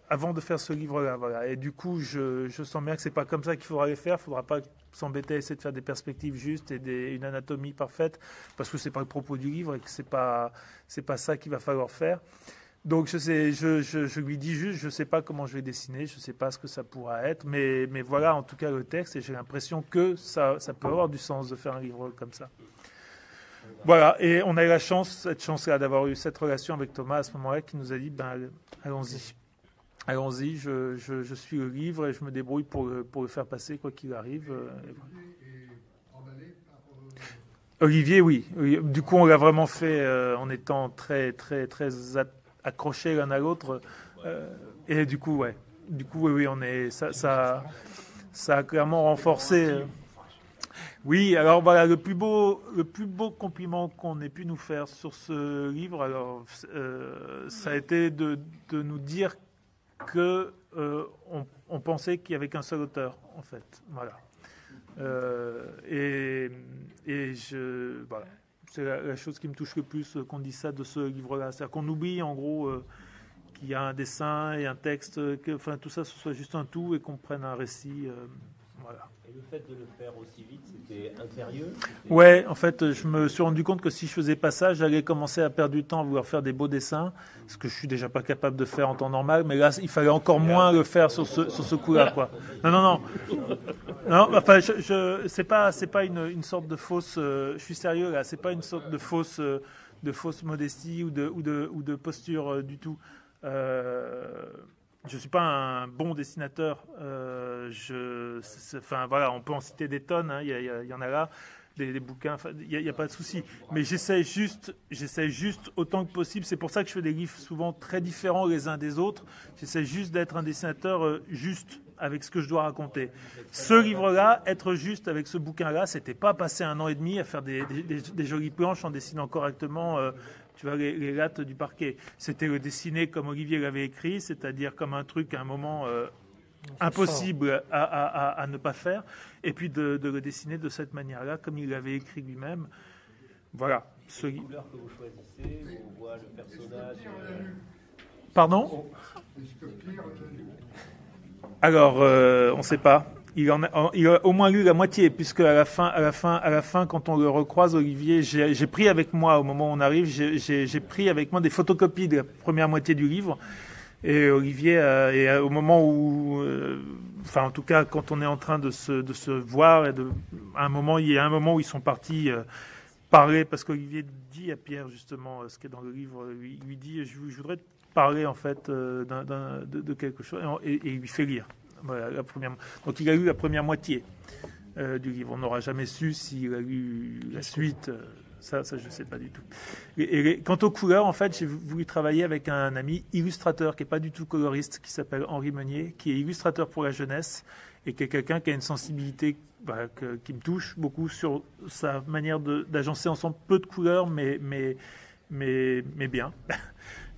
avant de faire ce livre-là. Voilà. Et du coup, je sens bien que c'est pas comme ça qu'il faudra les faire. Il ne faudra pas s'embêter à essayer de faire des perspectives justes et une anatomie parfaite, parce que c'est pas le propos du livre et que c'est pas ça qu'il va falloir faire. Donc je lui dis juste, je ne sais pas comment je vais dessiner, je ne sais pas ce que ça pourra être, mais voilà en tout cas le texte, et j'ai l'impression que ça peut avoir du sens de faire un livre comme ça. Voilà, et on a eu cette chance-là d'avoir eu cette relation avec Thomas à ce moment-là, qui nous a dit, allons-y, je suis le livre et je me débrouille pour le faire passer, quoi qu'il arrive. Olivier, oui. Du coup, on l'a vraiment fait en étant très, très, très accrochés l'un à l'autre. Et du coup, ouais. Du coup, oui, ça a clairement renforcé. Oui, alors voilà, le plus beau compliment qu'on ait pu nous faire sur ce livre, alors ça a été de nous dire on pensait qu'il n'y avait qu'un seul auteur, en fait. Voilà. Voilà. C'est la chose qui me touche le plus qu'on dise ça de ce livre-là. C'est-à-dire qu'on oublie, en gros, qu'il y a un dessin et un texte, enfin tout ça, ce soit juste un tout et qu'on prenne un récit. Voilà. Et le fait de le faire aussi vite, c'était impérieux? Ouais, en fait, je me suis rendu compte que si je faisais pas ça, j'allais commencer à perdre du temps à vouloir faire des beaux dessins, ce que je suis déjà pas capable de faire en temps normal, mais là, il fallait encore moins le faire sur ce coup-là, quoi. Non, enfin, c'est pas une sorte de fausse, je suis sérieux là, c'est pas une sorte de fausse modestie ou de posture du tout. Je ne suis pas un bon dessinateur. Enfin, voilà, on peut en citer des tonnes. Hein, il y en a là, des bouquins. Il n'y a pas de souci. Mais j'essaie juste autant que possible. C'est pour ça que je fais des livres souvent très différents les uns des autres. J'essaie juste d'être un dessinateur juste avec ce que je dois raconter. Ce livre-là, être juste avec ce bouquin-là, c'était pas passer 1 an et demi à faire des jolies planches en dessinant correctement. Tu vois, les lattes du parquet. C'était le dessiner comme Olivier l'avait écrit, c'est-à-dire comme un truc à un moment impossible à ne pas faire, et puis de le dessiner de cette manière-là, comme il l'avait écrit lui-même. Voilà. Les couleurs que vous choisissez, on voit le personnage. Pardon ? Alors, on ne sait pas. Il a au moins lu la moitié, puisque à la fin, quand on le recroise, Olivier, j'ai pris avec moi, au moment où on arrive, j'ai pris avec moi des photocopies de la première moitié du livre. Et Olivier, au moment où, enfin, en tout cas, quand on est en train de se voir, il y a un moment où ils sont partis parler, parce qu'Olivier dit à Pierre, justement, ce qui est dans le livre, lui dit, je voudrais parler, en fait, de quelque chose, et il lui fait lire. Voilà, donc il a lu la première moitié du livre. On n'aura jamais su s'il a lu la suite. Ça je ne sais pas du tout. Quant aux couleurs, en fait, j'ai voulu travailler avec un ami illustrateur qui n'est pas du tout coloriste, qui s'appelle Henri Meunier, qui est illustrateur pour la jeunesse et qui est quelqu'un qui a une sensibilité qui me touche beaucoup sur sa manière d'agencer ensemble peu de couleurs, mais bien.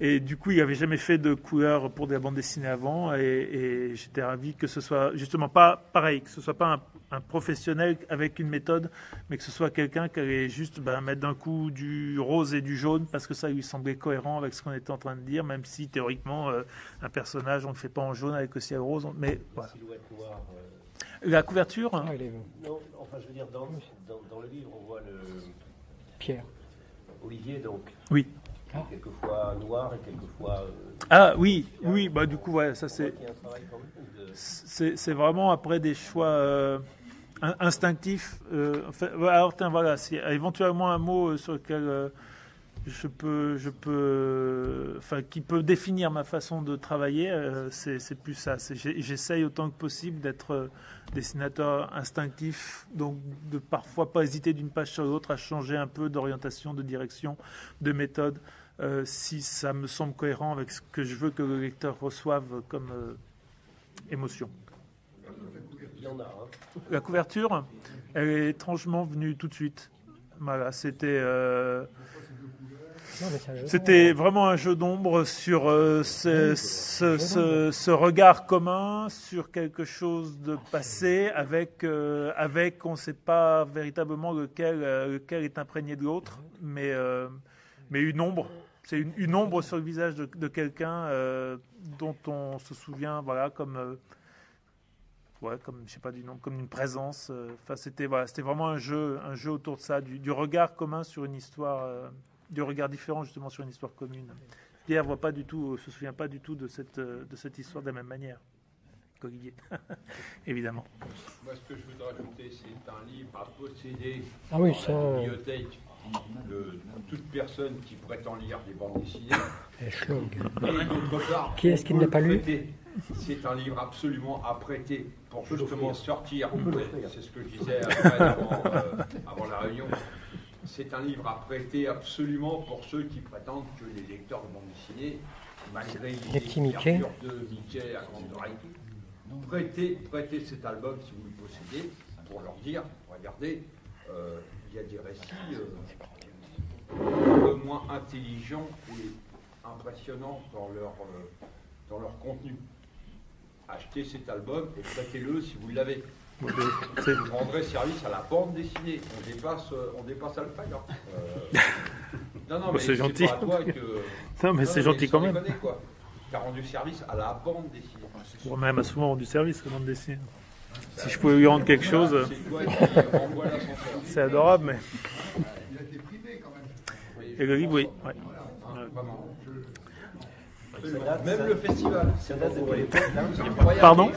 Et du coup, il n'avait jamais fait de couleurs pour de la bande dessinée avant, et j'étais ravi que ce soit justement pas pareil, que ce soit pas un professionnel avec une méthode, mais que ce soit quelqu'un qui allait juste mettre d'un coup du rose et du jaune, parce que ça lui semblait cohérent avec ce qu'on était en train de dire, même si théoriquement, un personnage, on ne le fait pas en jaune avec le ciel rose, mais voilà. Silhouette noire. La couverture Non, enfin, je veux dire, dans le livre, on voit le... Pierre. Olivier, donc. Oui. Quelquefois noir et quelquefois... Oui, du coup, ouais, ça c'est... C'est vraiment après des choix instinctifs. Alors, voilà, c'est éventuellement un mot sur lequel qui peut définir ma façon de travailler, c'est plus ça. J'essaye autant que possible d'être dessinateur instinctif, donc de parfois pas hésiter d'une page sur l'autre à changer un peu d'orientation, de direction, de méthode, si ça me semble cohérent avec ce que je veux que le lecteur reçoive comme émotion. Il y en a, hein. La couverture, elle est étrangement venue tout de suite. Voilà, c'était vraiment un jeu d'ombre sur ce regard commun sur quelque chose de passé avec on ne sait pas véritablement lequel est imprégné de l'autre, mais une ombre. C'est une ombre sur le visage de quelqu'un dont on se souvient, voilà, comme je sais pas du nom, comme une présence. Enfin, c'était vraiment un jeu autour de ça, du regard commun sur une histoire, du regard différent justement sur une histoire commune. Pierre se souvient pas du tout de cette histoire de la même manière qu'Olivier, évidemment. Moi, ce que je voudrais ajouter, c'est un livre à posséder dans la bibliothèque de toute personne qui prétend lire des bandes dessinées. Et d'autre part, qui est-ce qui ne l'a pas lu ? C'est un livre absolument à prêter pour justement sortir. C'est ce que je disais avant la réunion. C'est un livre à prêter absolument pour ceux qui prétendent que les lecteurs de bande dessinée, malgré les couvertures de Mickey à grande oreille, prêtez cet album si vous le possédez pour leur dire, regardez, il y a des récits un peu moins intelligents et impressionnants dans leur dans leur contenu. Achetez cet album et prêtez-le si vous l'avez. Vous rendrez service à la bande dessinée. On dépasse Alphaya. Non, mais c'est gentil. Pas à toi que... Non, mais c'est gentil quand même. Tu as rendu service à la bande dessinée. Bon, même a souvent rendu service à la bande dessinée. Si je pouvais lui rendre quelque chose, c'est adorable, mais. Il a été primé quand même. Et le livre, oui. Ouais. Même le festival. Ça date de quelle époque, là? Pardon?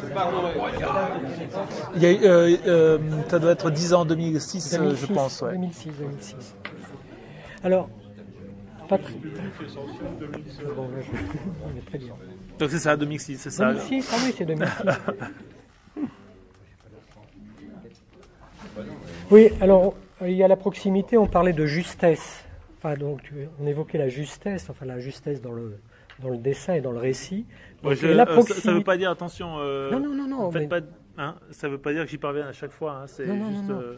Il y a, ça doit être 10 ans, 2006, je pense. Ouais. 2006. Alors, pas très... Bon, là, on est très bien. Donc c'est ça, 2006, c'est ça. 2006, ah oui, c'est 2006. Oui, alors, il y a la proximité, on parlait de justesse. Enfin, donc, on évoquait la justesse dans le dessin et dans le récit. Donc, ça ne veut pas dire, attention, non. Faites pas, hein, ça ne veut pas dire que j'y parviens à chaque fois. Hein, c'est non.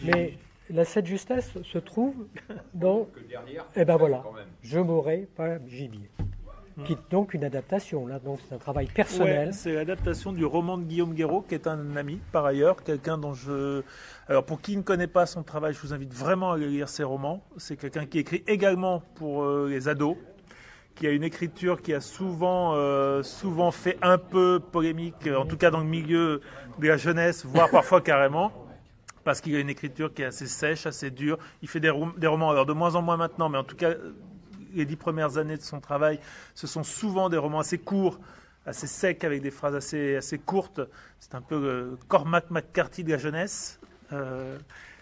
Mais cette justesse se trouve dans... Eh ben voilà, je mourrai pas gibier. Qui est donc une adaptation, là, donc c'est un travail personnel. Ouais, c'est l'adaptation du roman de Guillaume Guéraud, qui est un ami, par ailleurs, quelqu'un dont je... Alors, pour qui ne connaît pas son travail, je vous invite vraiment à aller lire ses romans. C'est quelqu'un qui écrit également pour les ados, qui a une écriture qui a souvent fait un peu polémique, en tout cas dans le milieu de la jeunesse, voire parfois carrément, parce qu'il a une écriture qui est assez sèche, assez dure. Il fait des romans, alors de moins en moins maintenant, mais en tout cas... Les 10 premières années de son travail, ce sont souvent des romans assez courts, assez secs, avec des phrases assez courtes. C'est un peu le Cormac McCarthy de la jeunesse.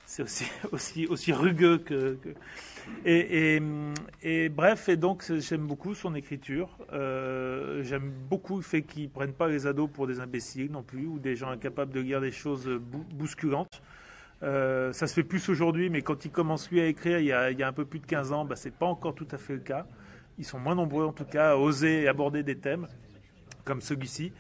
C'est aussi rugueux que... Et bref, et donc j'aime beaucoup son écriture. J'aime beaucoup le fait qu'ils ne prennent pas les ados pour des imbéciles non plus, ou des gens incapables de lire des choses bousculantes. Ça se fait plus aujourd'hui, mais quand il commence lui à écrire il y a un peu plus de 15 ans, c'est pas encore tout à fait le cas. Ils sont moins nombreux en tout cas à oser aborder des thèmes comme celui-ci.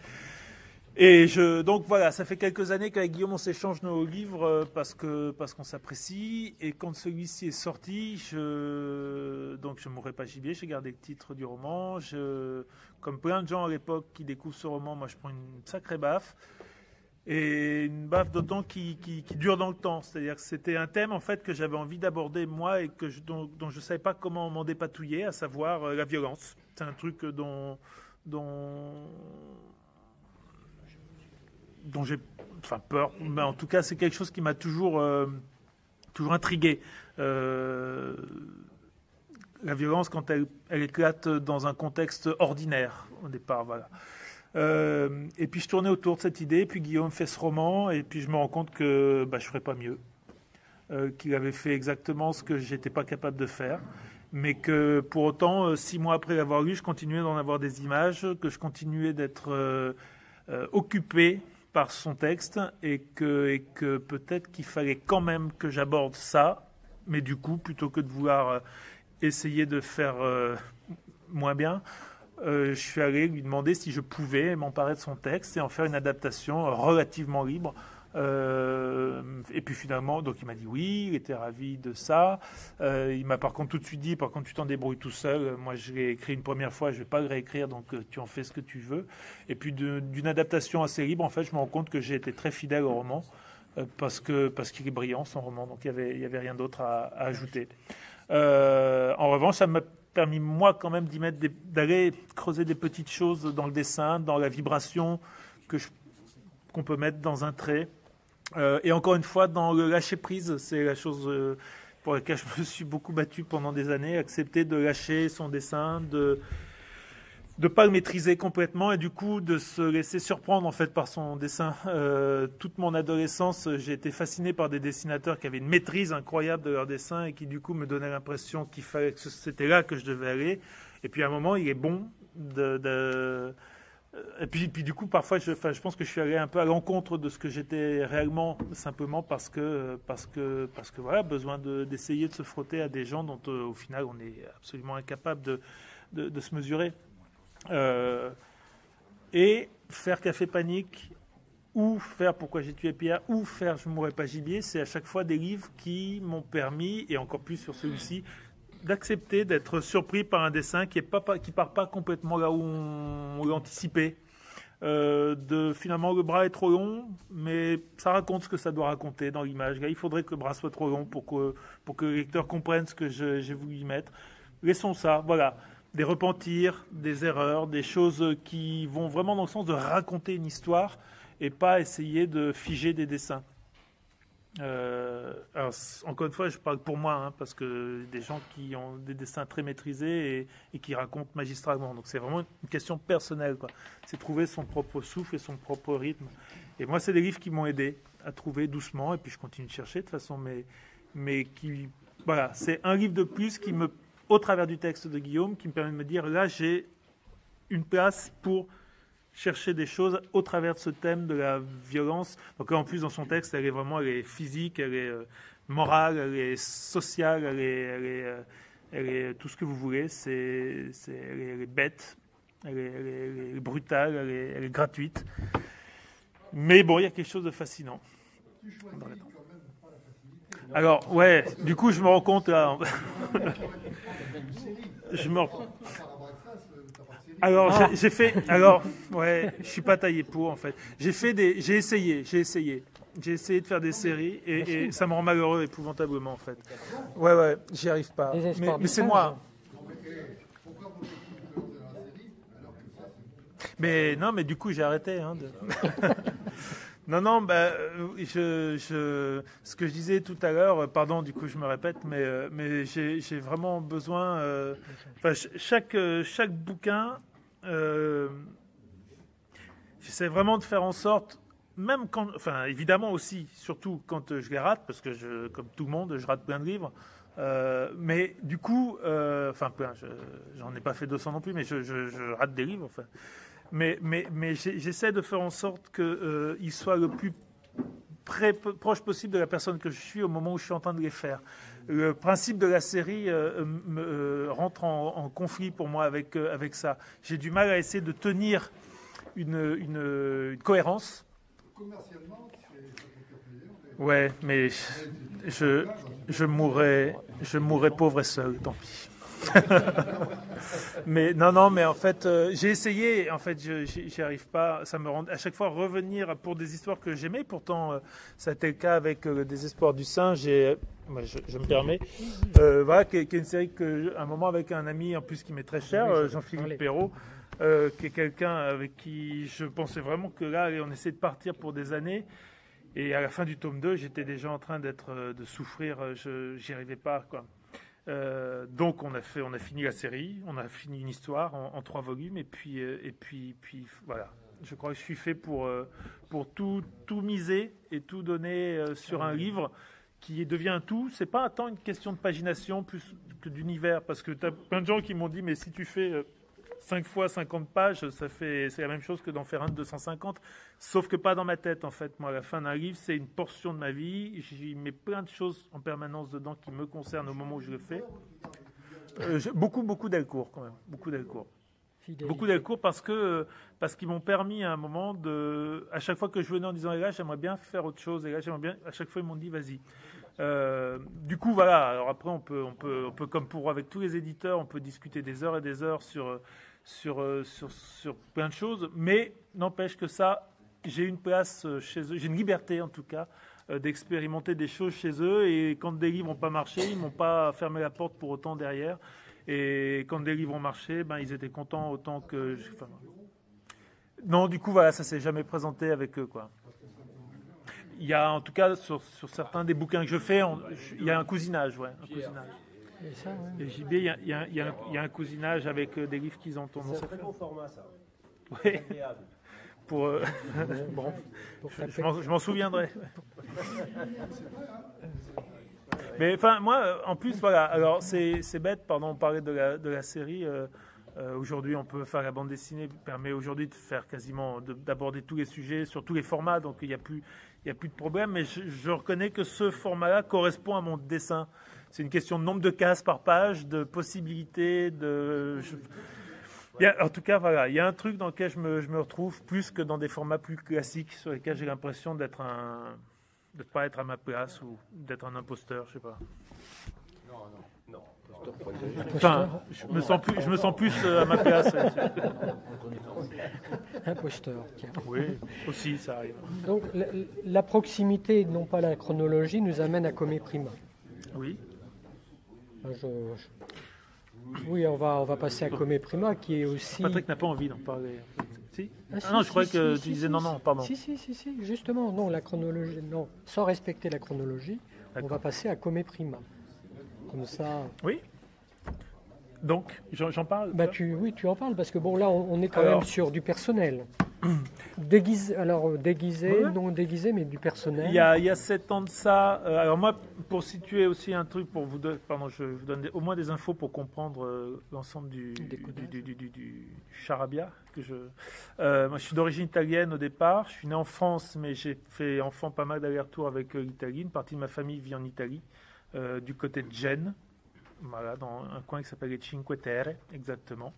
Et donc voilà, ça fait quelques années qu'avec Guillaume on s'échange nos livres parce qu'on s'apprécie. Et quand celui-ci est sorti, donc je mourrai pas gibier, j'ai gardé le titre du roman. Comme plein de gens à l'époque qui découvrent ce roman, moi je prends une sacrée baffe. Et une baffe d'autant qui dure dans le temps. C'est-à-dire que c'était un thème en fait que j'avais envie d'aborder moi et dont je ne savais pas comment m'en dépatouiller, à savoir la violence. C'est un truc dont j'ai peur. Mais en tout cas, c'est quelque chose qui m'a toujours intrigué. La violence quand elle éclate dans un contexte ordinaire au départ, voilà. Et puis je tournais autour de cette idée, puis Guillaume fait ce roman, et puis je me rends compte que je ne ferais pas mieux, qu'il avait fait exactement ce que je n'étais pas capable de faire, mais que pour autant, 6 mois après l'avoir lu, je continuais d'en avoir des images, que je continuais d'être occupé par son texte, et que peut-être qu'il fallait quand même que j'aborde ça, mais du coup, plutôt que de vouloir essayer de faire moins bien, je suis allé lui demander si je pouvais m'emparer de son texte et en faire une adaptation relativement libre. Et puis finalement, donc il m'a dit oui, il était ravi de ça. Il m'a par contre tout de suite dit, par contre tu t'en débrouilles tout seul. Moi je l'ai écrit une première fois, je ne vais pas le réécrire, donc tu en fais ce que tu veux. Et puis d'une adaptation assez libre, en fait, je me rends compte que j'ai été très fidèle au roman parce qu'il est brillant son roman, donc il y avait rien d'autre à ajouter. En revanche, ça m'a permis moi quand même d'aller creuser des petites choses dans le dessin, dans la vibration qu'on peut mettre dans un trait. Et encore une fois, dans le lâcher prise, c'est la chose pour laquelle je me suis beaucoup battu pendant des années, accepter de lâcher son dessin, de pas le maîtriser complètement et du coup de se laisser surprendre en fait par son dessin. Toute mon adolescence, j'ai été fasciné par des dessinateurs qui avaient une maîtrise incroyable de leur dessin et qui du coup me donnaient l'impression qu'il fallait que c'était là que je devais aller. Et puis à un moment, il est bon et puis du coup parfois je pense que je suis allé un peu à l'encontre de ce que j'étais réellement, simplement parce que voilà, besoin d'essayer de se frotter à des gens dont au final on est absolument incapable de se mesurer. Et faire Café Panique ou faire Pourquoi j'ai tué Pierre ou faire Je mourrai pas gibier, c'est à chaque fois des livres qui m'ont permis, et encore plus sur celui-ci, d'accepter d'être surpris par un dessin qui part pas complètement là où on l'anticipait. Finalement, le bras est trop long, mais ça raconte ce que ça doit raconter dans l'image. Là, il faudrait que le bras soit trop long pour que le lecteur comprenne ce que j'ai voulu y mettre. Laissons ça, voilà. Des repentirs, des erreurs, des choses qui vont vraiment dans le sens de raconter une histoire et pas essayer de figer des dessins. Alors, encore une fois, je parle pour moi, hein, parce que des gens qui ont des dessins très maîtrisés et qui racontent magistralement. Donc c'est vraiment une question personnelle, quoi. C'est trouver son propre souffle et son propre rythme. Et moi, c'est des livres qui m'ont aidé à trouver doucement, et puis je continue de chercher de toute façon, mais qui, voilà, c'est un livre de plus qui me, au travers du texte de Guillaume, qui me permet de me dire, là, j'ai une place pour chercher des choses au travers de ce thème de la violence. Donc là, en plus, dans son texte, elle est physique, elle est morale, elle est sociale, elle est tout ce que vous voulez. Elle est bête, elle est brutale, elle est gratuite. Mais bon, il y a quelque chose de fascinant. Alors, ouais, du coup, je me rends compte là. Ouais, je suis pas taillé pour en fait. J'ai essayé de faire des séries et ça me rend malheureux épouvantablement en fait. Ouais, j'y arrive pas. Mais c'est moi. Mais non, mais du coup j'ai arrêté. Hein, Non, ce que je disais tout à l'heure, pardon, du coup je me répète, mais j'ai vraiment besoin. Chaque bouquin. J'essaie vraiment de faire en sorte, même quand, enfin évidemment aussi, surtout quand je les rate, parce que comme tout le monde, je rate plein de livres, mais du coup, plein, j'en ai pas fait 200 non plus, mais je rate des livres, enfin. Mais j'essaie de faire en sorte qu'ils soient le plus proche possible de la personne que je suis au moment où je suis en train de les faire. Le principe de la série rentre en conflit pour moi avec ça. J'ai du mal à essayer de tenir une cohérence. Commercialement, c'est... Ouais, mais je mourrais pauvre et seul, tant pis. Mais mais en fait, j'ai essayé. En fait, j'y arrive pas. Ça me rend à chaque fois revenir pour des histoires que j'aimais. Pourtant, ça a été le cas avec le Désespoir du singe. Je me permets. Voilà, qui est une série un moment avec un ami en plus qui m'est très cher, Jean-Philippe Perrault, qui est quelqu'un avec qui je pensais vraiment que là, on essaie de partir pour des années. Et à la fin du tome 2, j'étais déjà en train de souffrir. J'y arrivais pas, quoi. Donc on a fini la série, on a fini une histoire en 3 volumes et puis voilà. Je crois que je suis fait pour tout miser et tout donner sur un livre qui devient un tout. C'est pas tant une question de pagination plus que d'univers, parce que tu as plein de gens qui m'ont dit mais si tu fais 5 fois 50 pages, c'est la même chose que d'en faire un de 250, sauf que pas dans ma tête en fait. Moi, à la fin d'un livre, c'est une portion de ma vie, j'y mets plein de choses en permanence dedans qui me concernent au moment où je le fais. Beaucoup Delcourt quand même, beaucoup Delcourt parce qu'ils m'ont permis à un moment à chaque fois que je venais en disant là j'aimerais bien faire autre chose, et là j'aimerais bien, à chaque fois ils m'ont dit vas-y. Du coup voilà, alors après on peut comme avec tous les éditeurs, on peut discuter des heures et des heures sur plein de choses, mais n'empêche que ça, j'ai une place chez eux, j'ai une liberté en tout cas d'expérimenter des choses chez eux, et quand des livres n'ont pas marché, ils m'ont pas fermé la porte pour autant derrière, et quand des livres ont marché, ils étaient contents autant que non, du coup voilà, ça s'est jamais présenté avec eux, quoi. Il y a en tout cas sur certains des bouquins que je fais, il y a un cousinage, ouais, un cousinage. Et JB, il y a un cousinage avec des livres qu'ils ont tendance à faire. C'est un très bon format, ça. Oui. Bon, je m'en souviendrai. Mais enfin, moi, en plus, voilà. Alors, c'est bête. Pardon, on parlait de la série. Aujourd'hui, on peut faire la bande dessinée, permet aujourd'hui de faire d'aborder tous les sujets sur tous les formats. Donc, il n'y a plus de problème. Mais je reconnais que ce format-là correspond à mon dessin. C'est une question de nombre de cases par page, de possibilités, en tout cas, voilà, il y a un truc dans lequel je me retrouve plus que dans des formats plus classiques sur lesquels j'ai l'impression de ne pas être à ma place ou d'être un imposteur, je sais pas. Non. Enfin, je me sens plus à ma place. Imposteur, tiens. Oui, aussi, ça arrive. Donc la proximité, non pas la chronologie, nous amène à Come Prima. Oui. Oui, on va passer à Come Prima, qui est aussi... Patrick n'a pas envie d'en parler. Si si, non, je si, croyais que si, tu si, disais si, non, pardon. Si, justement, non, la chronologie, non. Sans respecter la chronologie, on va passer à Come Prima. Comme ça... Oui. Donc, j'en parle. Oui, tu en parles, parce que bon, là, on est quand même sur du personnel. Déguisé, Ouais. non déguisé, mais du personnel. Il y a 7 ans de ça. Alors moi, pour situer aussi un truc, pour vous donner, je vous donne au moins des infos pour comprendre l'ensemble du charabia. Moi, je suis d'origine italienne au départ. Je suis né en France, mais j'ai fait enfant pas mal d'allers-retours avec l'Italie. Une partie de ma famille vit en Italie, du côté de Gênes. Voilà, dans un coin qui s'appelle les Cinque Terre, exactement.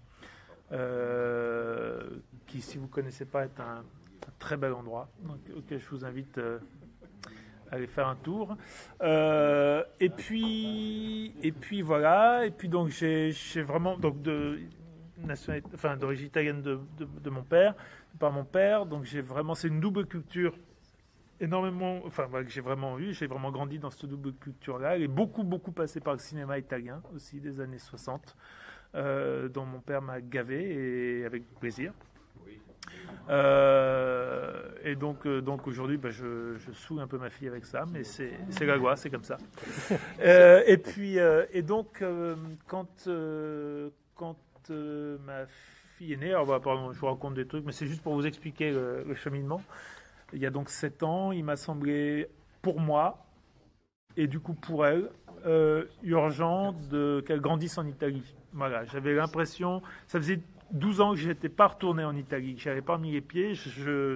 Qui, si vous ne connaissez pas, est un très bel endroit, donc, auquel je vous invite à aller faire un tour. Et puis voilà, et puis donc j'ai vraiment donc d'origine italienne de mon père, par mon père, donc j'ai vraiment, c'est une double culture énormément, que j'ai vraiment grandi dans cette double culture-là. Elle est beaucoup passé par le cinéma italien aussi des années 60. Dont mon père m'a gavé et avec plaisir. Et donc aujourd'hui, je saoule un peu ma fille avec ça, mais c'est la loi, c'est comme ça. Et donc quand ma fille est née, alors pardon, je vous raconte des trucs, mais c'est juste pour vous expliquer le cheminement. Il y a donc 7 ans, il m'a semblé pour moi et du coup pour elle urgent qu'elle grandisse en Italie. Voilà, j'avais l'impression, ça faisait 12 ans que je n'étais pas retourné en Italie, que je n'avais pas mis les pieds,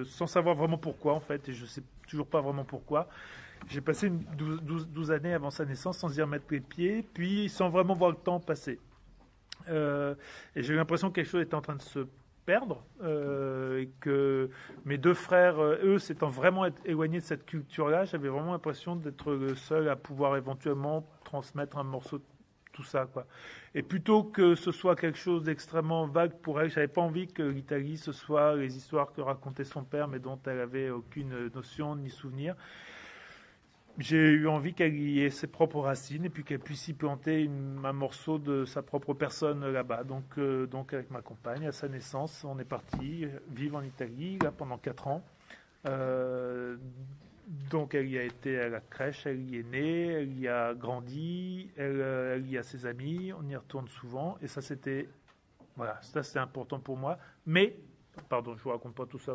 sans savoir vraiment pourquoi en fait, et je ne sais toujours pas vraiment pourquoi. J'ai passé une 12 années avant sa naissance sans y remettre les pieds, puis sans vraiment voir le temps passer. Et j'ai eu l'impression que quelque chose était en train de se perdre, et que mes 2 frères, eux, s'étant vraiment éloignés de cette culture-là, j'avais vraiment l'impression d'être le seul à pouvoir éventuellement transmettre un morceau de tout ça, quoi. Et plutôt que ce soit quelque chose d'extrêmement vague pour elle, j'avais pas envie que l'Italie, ce soit les histoires que racontait son père, mais dont elle avait aucune notion ni souvenir. J'ai eu envie qu'elle y ait ses propres racines et puis qu'elle puisse y planter un morceau de sa propre personne là-bas. Donc avec ma compagne, à sa naissance, on est parti vivre en Italie là, pendant 4 ans. Donc elle y a été à la crèche, elle y est née, elle y a grandi, elle y a ses amis, on y retourne souvent. Et ça c'était important pour moi. Mais, pardon, je ne vous raconte pas tout ça.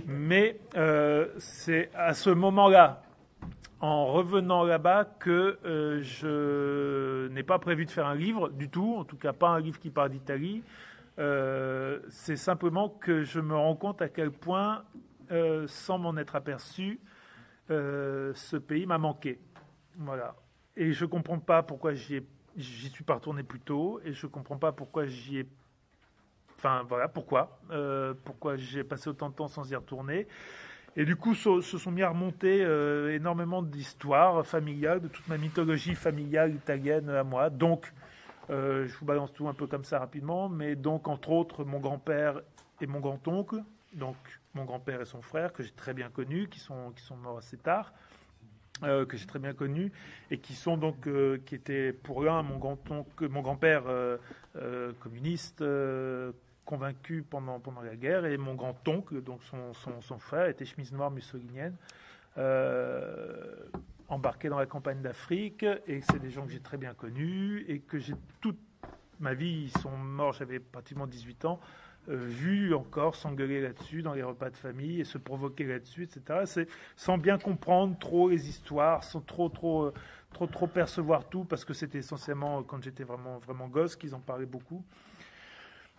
Mais c'est à ce moment-là, en revenant là-bas, que je n'ai pas prévu de faire un livre du tout, en tout cas pas un livre qui parle d'Italie. C'est simplement que je me rends compte à quel point, sans m'en être aperçu, ce pays m'a manqué. Voilà. Et je ne comprends pas pourquoi j'y suis pas retourné plus tôt, et je ne comprends pas pourquoi j'y ai... Enfin, voilà, pourquoi j'ai passé autant de temps sans y retourner. Et du coup, se sont mis à remonter énormément d'histoires familiales, de toute ma mythologie familiale italienne à moi. Donc, je vous balance tout un peu comme ça rapidement, mais donc, entre autres, mon grand-père et mon grand-oncle, donc mon grand-père et son frère, que j'ai très bien connus, qui sont morts assez tard, que j'ai très bien connus, et qui sont donc, qui étaient pour l'un, mon grand-père communiste, convaincu pendant la guerre, et mon grand-oncle, donc son frère, était chemise noire mussolinienne, embarqué dans la campagne d'Afrique, et c'est des gens que j'ai très bien connus, et que j'ai toute ma vie, ils sont morts, j'avais pratiquement 18 ans, vu encore s'engueuler là-dessus dans les repas de famille, et se provoquer là-dessus, etc. C'est sans bien comprendre trop les histoires, sans trop percevoir tout, parce que c'était essentiellement quand j'étais vraiment gosse qu'ils en parlaient beaucoup.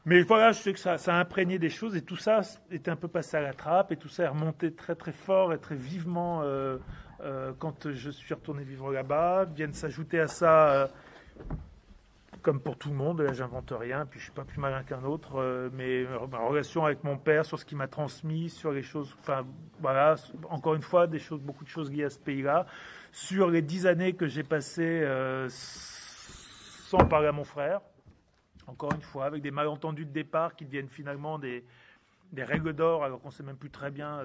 Mais voilà, je sais que ça a imprégné des choses, et tout ça était un peu passé à la trappe, et tout ça est remonté très très fort et très vivement quand je suis retourné vivre là-bas. Viennent s'ajouter à ça, comme pour tout le monde, là j'invente rien, puis je suis pas plus malin qu'un autre, mais ma relation avec mon père, sur ce qu'il m'a transmis, sur les choses, enfin voilà, encore une fois, beaucoup de choses liées à ce pays-là, sur les 10 années que j'ai passées sans en parler à mon frère, encore une fois, avec des malentendus de départ qui deviennent finalement des règles d'or, alors qu'on ne sait même plus très bien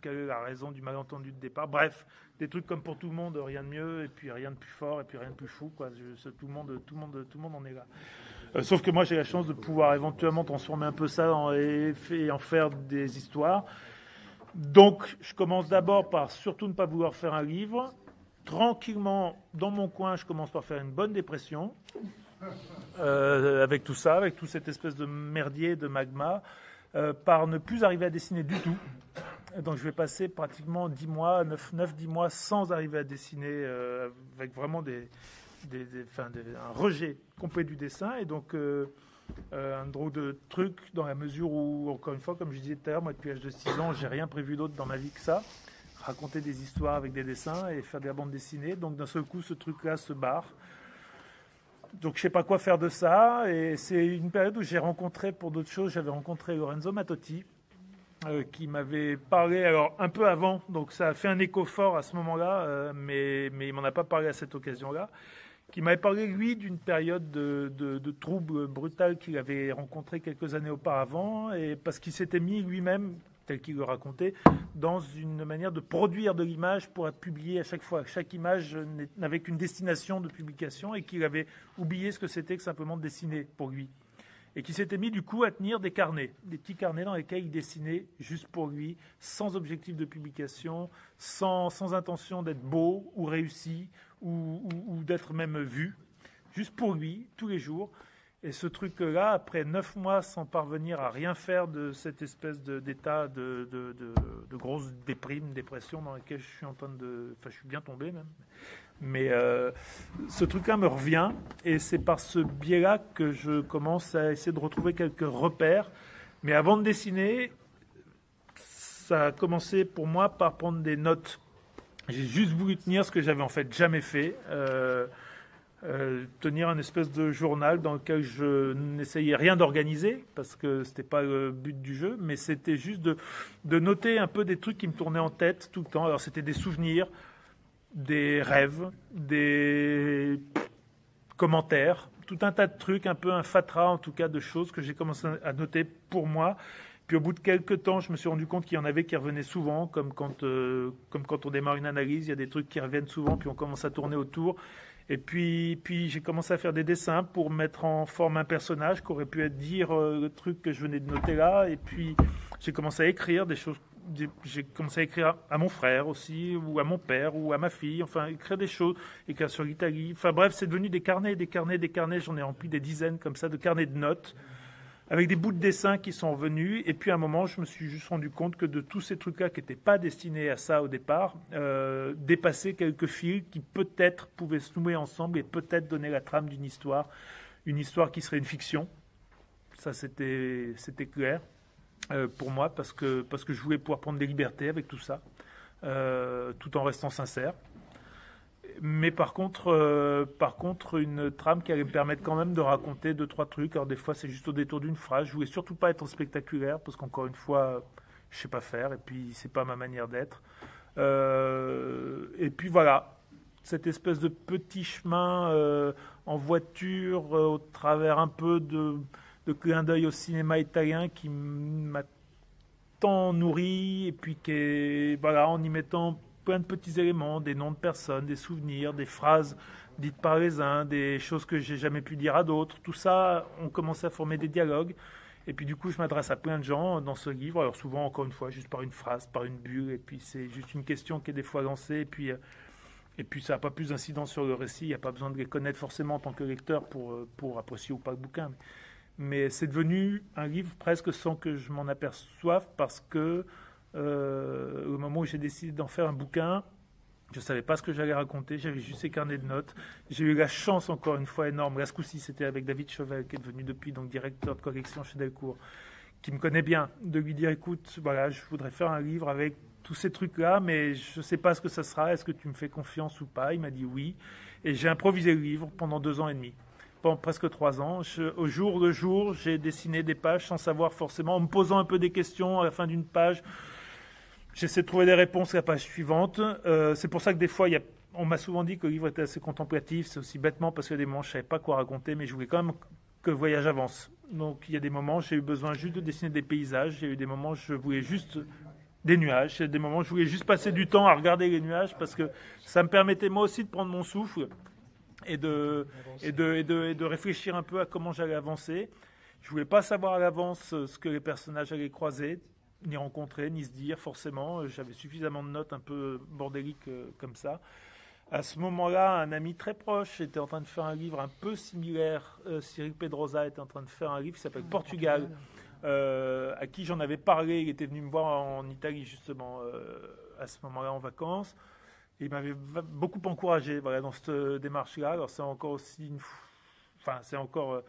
quelle est la raison du malentendu de départ. Bref, des trucs comme pour tout le monde, rien de mieux, et puis rien de plus fort, et puis rien de plus fou, quoi. Tout le monde en est là. Sauf que moi, j'ai la chance de pouvoir éventuellement transformer un peu ça et en faire des histoires. Donc, je commence d'abord par surtout ne pas vouloir faire un livre. Tranquillement, dans mon coin, je commence par faire une bonne dépression. Avec tout ça, avec toute cette espèce de merdier, de magma, par ne plus arriver à dessiner du tout. Donc je vais passer pratiquement 10 mois, 9-10 mois sans arriver à dessiner, avec vraiment un rejet complet du dessin. Et donc un drôle de truc dans la mesure où, encore une fois, comme je disais tout à l'heure, moi depuis l'âge de 6 ans, j'ai rien prévu d'autre dans ma vie que ça. Raconter des histoires avec des dessins et faire de la bande dessinée. Donc d'un seul coup, ce truc-là se barre. Donc je ne sais pas quoi faire de ça. Et c'est une période où j'ai rencontré, pour d'autres choses, j'avais rencontré Lorenzo Mattotti, qui m'avait parlé, alors un peu avant, donc ça a fait un écho fort à ce moment-là, mais il ne m'en a pas parlé à cette occasion-là, qui m'avait parlé, lui, d'une période de trouble brutal qu'il avait rencontré quelques années auparavant, et parce qu'il s'était mis lui-même, tel qu'il le racontait, dans une manière de produire de l'image pour être publiée à chaque fois. Chaque image n'avait qu'une destination de publication et qu'il avait oublié ce que c'était que simplement de dessiner pour lui. Et qui s'était mis du coup à tenir des carnets, des petits carnets dans lesquels il dessinait juste pour lui, sans objectif de publication, sans intention d'être beau ou réussi ou d'être même vu, juste pour lui, tous les jours. Et ce truc-là, après 9 mois sans parvenir à rien faire de cette espèce d'état de grosse dépression dans laquelle je suis je suis bien tombé même. Mais ce truc-là me revient et c'est par ce biais-là que je commence à essayer de retrouver quelques repères. Mais avant de dessiner, ça a commencé pour moi par prendre des notes. J'ai juste voulu tenir ce que j'avais en fait jamais fait. Tenir un espèce de journal dans lequel je n'essayais rien d'organiser parce que c'était pas le but du jeu, mais c'était juste de noter un peu des trucs qui me tournaient en tête tout le temps. Alors c'était des souvenirs, des rêves, des commentaires, tout un tas de trucs, un peu un fatras en tout cas de choses que j'ai commencé à noter pour moi. Puis au bout de quelques temps, je me suis rendu compte qu'il y en avait qui revenaient souvent, comme quand on démarre une analyse, il y a des trucs qui reviennent souvent, puis on commence à tourner autour. Et puis j'ai commencé à faire des dessins pour mettre en forme un personnage qui aurait pu dire le truc que je venais de noter là. Et puis j'ai commencé à écrire des choses. J'ai commencé à écrire à mon frère aussi, ou à mon père, ou à ma fille. Enfin, écrire des choses, écrire sur l'Italie. Enfin bref, c'est devenu des carnets. J'en ai rempli des dizaines comme ça de carnets de notes, avec des bouts de dessin qui sont venus. Et puis à un moment, je me suis juste rendu compte que de tous ces trucs-là qui n'étaient pas destinés à ça au départ, dépassaient quelques fils qui peut-être pouvaient se nouer ensemble et peut-être donner la trame d'une histoire. Une histoire qui serait une fiction. Ça, c'était clair pour moi parce que je voulais pouvoir prendre des libertés avec tout ça, tout en restant sincère. Mais par contre, une trame qui allait me permettre quand même de raconter 2-3 trucs. Alors des fois, c'est juste au détour d'une phrase. Je voulais surtout pas être spectaculaire parce qu'encore une fois, je sais pas faire et puis c'est pas ma manière d'être. Et puis voilà, cette espèce de petit chemin en voiture, au travers un peu de clin d'œil au cinéma italien qui m'a tant nourri et puis en y mettant plein de petits éléments, des noms de personnes, des souvenirs, des phrases dites par les uns, des choses que j'ai jamais pu dire à d'autres. Tout ça, on commençait à former des dialogues. Et puis du coup, je m'adresse à plein de gens dans ce livre. Alors souvent, encore une fois, juste par une phrase, par une bulle. Et puis c'est juste une question qui est des fois lancée. Et puis ça n'a pas plus d'incidence sur le récit. Il n'y a pas besoin de les connaître forcément en tant que lecteur pour apprécier ou pas le bouquin. Mais c'est devenu un livre presque sans que je m'en aperçoive parce que au moment où j'ai décidé d'en faire un bouquin, je ne savais pas ce que j'allais raconter, j'avais juste ces carnets de notes. J'ai eu la chance, encore une fois, énorme. Là, ce coup-ci, c'était avec David Chauvel, qui est devenu depuis donc directeur de collection chez Delcourt, qui me connaît bien, de lui dire, écoute, voilà, je voudrais faire un livre avec tous ces trucs-là, mais je ne sais pas ce que ça sera, est-ce que tu me fais confiance ou pas? Il m'a dit oui, et j'ai improvisé le livre pendant 2 ans et demi. Pendant presque 3 ans, au jour le jour, j'ai dessiné des pages sans savoir forcément, en me posant un peu des questions à la fin d'une page. J'essaie de trouver des réponses à la page suivante. C'est pour ça que des fois, on m'a souvent dit que le livre était assez contemplatif, c'est aussi bêtement parce qu'il y a des moments où je ne savais pas quoi raconter, mais je voulais quand même que le voyage avance. Donc il y a des moments où j'ai eu besoin juste de dessiner des paysages, il y a eu des moments où je voulais juste des nuages, il y a des moments où je voulais juste passer du temps à regarder les nuages parce que ça me permettait moi aussi de prendre mon souffle et de réfléchir un peu à comment j'allais avancer. Je ne voulais pas savoir à l'avance ce que les personnages allaient croiser, ni rencontrer, ni se dire forcément. J'avais suffisamment de notes un peu bordéliques comme ça. À ce moment-là, un ami très proche était en train de faire un livre un peu similaire. Cyril Pedrosa était en train de faire un livre qui s'appelle Portugal, à qui j'en avais parlé. Il était venu me voir en Italie justement à ce moment-là en vacances. Et il m'avait beaucoup encouragé dans cette démarche-là. Alors c'est encore aussi c'est encore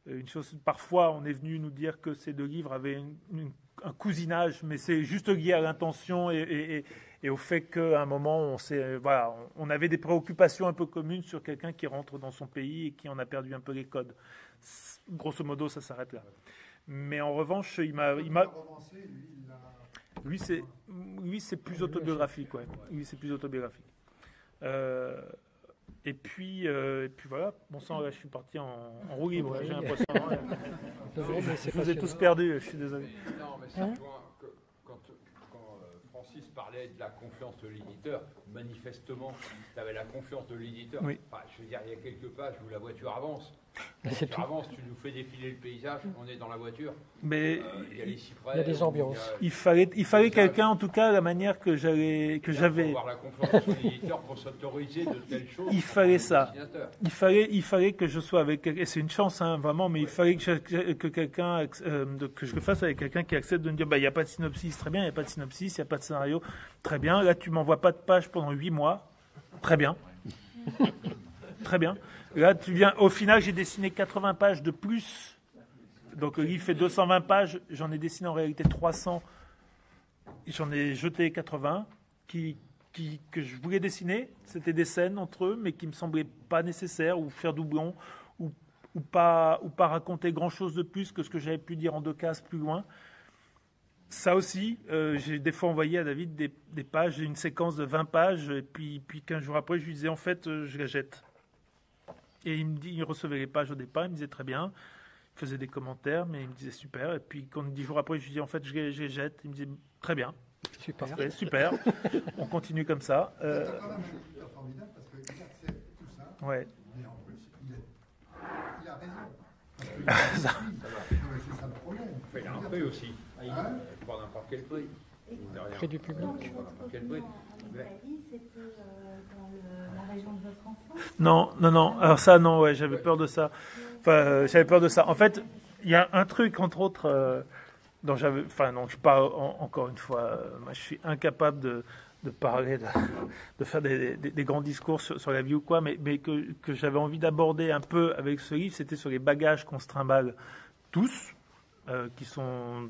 une chose. Parfois, on est venu nous dire que ces deux livres avaient un cousinage, mais c'est juste lié à l'intention et au fait qu'à un moment, on avait des préoccupations un peu communes sur quelqu'un qui rentre dans son pays et qui en a perdu un peu les codes. Grosso modo, ça s'arrête là. Mais en revanche, il m'a... Lui, c'est plus autobiographique, ouais. Lui, c'est plus autobiographique. Et puis voilà, bon sang, là, je suis parti en roue libre, j'ai l'impression. Je vous ai tous perdus, je suis désolé. Non, mais c'est quand Francis parlait de la confiance de l'éditeur, manifestement, tu avais la confiance de l'éditeur. Oui. Enfin, je veux dire, il y a quelques pages où la voiture avance. La C'est voiture tout. avance, tu nous fais défiler le paysage, on est dans la voiture. Mais Il y a les cyprès. Il y a des ambiances. il fallait quelqu'un, en tout cas, la manière que j'avais. Il faut avoir la confiance de l'éditeur pour s'autoriser de telles choses. Il fallait ça. Dessinateur. Il fallait que je sois avec quelqu'un, et c'est une chance, hein, vraiment, mais il fallait que quelqu'un, que je le fasse avec quelqu'un qui accepte de me dire, il n'y a pas de synopsis, très bien, il n'y a pas de synopsis, il n'y a pas de scénario, très bien, là tu m'envoies pas de page pendant 8 mois, très bien. Très bien. Là, au final, j'ai dessiné 80 pages de plus. Donc le livre fait 220 pages, j'en ai dessiné en réalité 300. J'en ai jeté 80 que je voulais dessiner. C'était des scènes entre eux, mais qui me semblaient pas nécessaires, ou faire doublon, ou pas raconter grand-chose de plus que ce que j'avais pu dire en 2 cases plus loin. Ça aussi, j'ai des fois envoyé à David des pages, une séquence de 20 pages, et puis 15 jours après, je lui disais, en fait, je la jette. Et il recevait les pages au départ, il me disait très bien, il faisait des commentaires, mais il me disait super. Et puis quand 10 jours après, je lui disais, en fait, je les jette, il me disait très bien. Super. Parfait, super. On continue comme ça. C'est quand même formidable parce qu'il accepte tout ça. Ouais. Mais en plus, il a raison. Parce que c'est ça le problème. Il y a un prix aussi. Hein Pas n'importe quel prix. Près du public. Pas n'importe quel prix. C'était dans la région de votre enfance? Non. Alors ça, non, ouais, j'avais peur de ça. J'avais peur de ça. En fait, il y a un truc, entre autres, dont j'avais... non, je parle encore une fois, moi, je suis incapable de parler, de faire des grands discours sur la vie ou quoi, mais que j'avais envie d'aborder un peu avec ce livre, c'était sur les bagages qu'on se trimballe tous, qui sont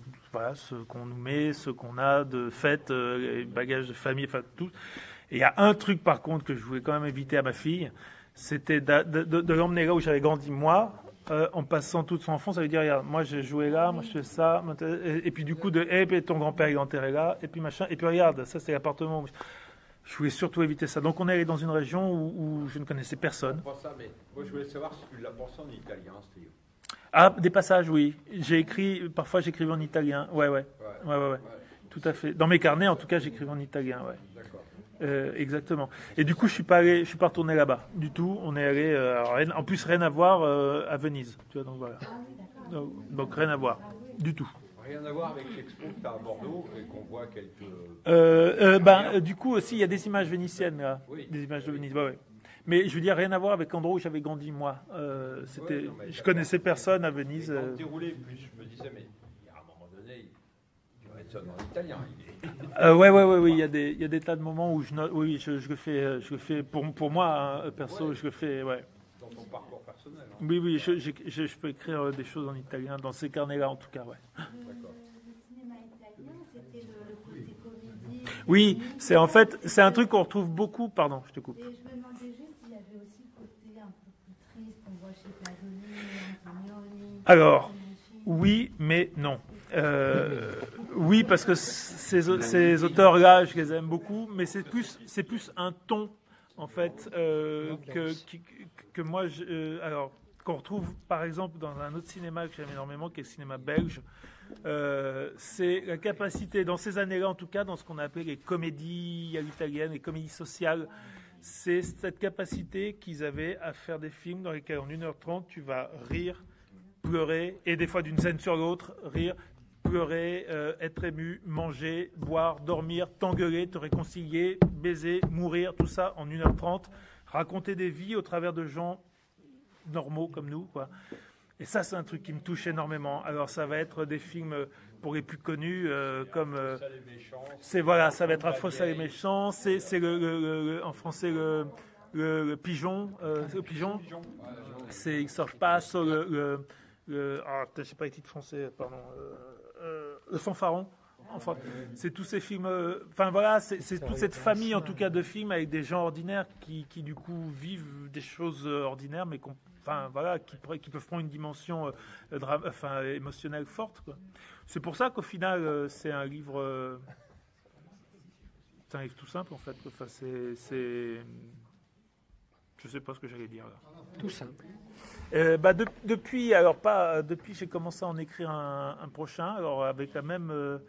ceux qu'on nous met, ceux qu'on a de fête, les bagages de famille, tout. Et il y a un truc par contre que je voulais quand même éviter à ma fille, c'était de l'emmener là où j'avais grandi moi, en passant toute son enfance. Ça veut dire, regarde, moi j'ai joué là, moi je fais ça, et puis du coup, puis ton grand-père est enterré là, et puis machin, et puis regarde, ça c'est l'appartement. Je voulais surtout éviter ça. Donc on est allé dans une région où je ne connaissais personne. Pas ça, mais moi je voulais savoir si tu l'as pensé en italien, ce livre. Ah, des passages, oui. Parfois j'écrivais en italien. Ouais. Tout à fait. Dans mes carnets, en tout cas, j'écrivais en italien, ouais. D'accord. Exactement. Et du coup, je suis pas retourné là-bas du tout. On est allé, en plus, rien à voir à Venise. Tu vois, donc voilà. Donc rien à voir du tout. Rien à voir avec l'expo que tu as à Bordeaux et qu'on voit quelques... Du coup aussi, il y a des images vénitiennes là. Oui. Des images de Venise, ouais. Mais je veux dire, rien à voir avec l'endroit où j'avais grandi moi. Je connaissais personne à Venise. Quand tu déroulais, plus je me disais, mais à un moment donné, il va être ça en italien. Oui, il y a des tas de moments où je le fais pour moi, hein, perso, Ouais. je le fais, ouais. Dans ton parcours personnel. Hein. Oui, je peux écrire des choses en italien, dans ces carnets-là en tout cas, ouais. D'accord. Le cinéma italien, c'était le côté comédie. Oui, c'est un truc qu'on retrouve beaucoup, pardon, je te coupe. Et je me demandais juste s'il y avait aussi le côté un peu plus triste qu'on voit chez Pasolini, Antonioni. Alors, oui, mais non. Oui, parce que ces auteurs-là, je les aime beaucoup, mais c'est plus un ton, en fait, que moi, alors, qu'on retrouve par exemple dans un autre cinéma que j'aime énormément, qui est le cinéma belge, c'est la capacité, dans ces années-là en tout cas, dans ce qu'on a appelé les comédies à l'italienne, les comédies sociales, c'est cette capacité qu'ils avaient à faire des films dans lesquels en 1h30 tu vas rire, pleurer, et des fois d'une scène sur l'autre, rire, pleurer, être ému, manger, boire, dormir, t'engueuler, te réconcilier, baiser, mourir, tout ça en 1h30, raconter des vies au travers de gens normaux comme nous, quoi. Et ça, c'est un truc qui me touche énormément. Alors, ça va être des films pour les plus connus, comme c'est voilà, ça va être Afro ça les méchants, c'est en français le pigeon, le pigeon, c'est X-Off Pass, putain, j'ai pas les titres français, pardon, le fanfaron. Enfin, c'est tous ces films. Enfin voilà, c'est toute cette famille en tout cas de films avec des gens ordinaires qui du coup vivent des choses ordinaires, mais enfin voilà, qui peuvent prendre une dimension émotionnelle forte, quoi. C'est pour ça qu'au final, c'est un livre tout simple en fait. Enfin, je sais pas ce que j'allais dire là. Tout simple. Depuis, j'ai commencé à en écrire un prochain, alors avec la même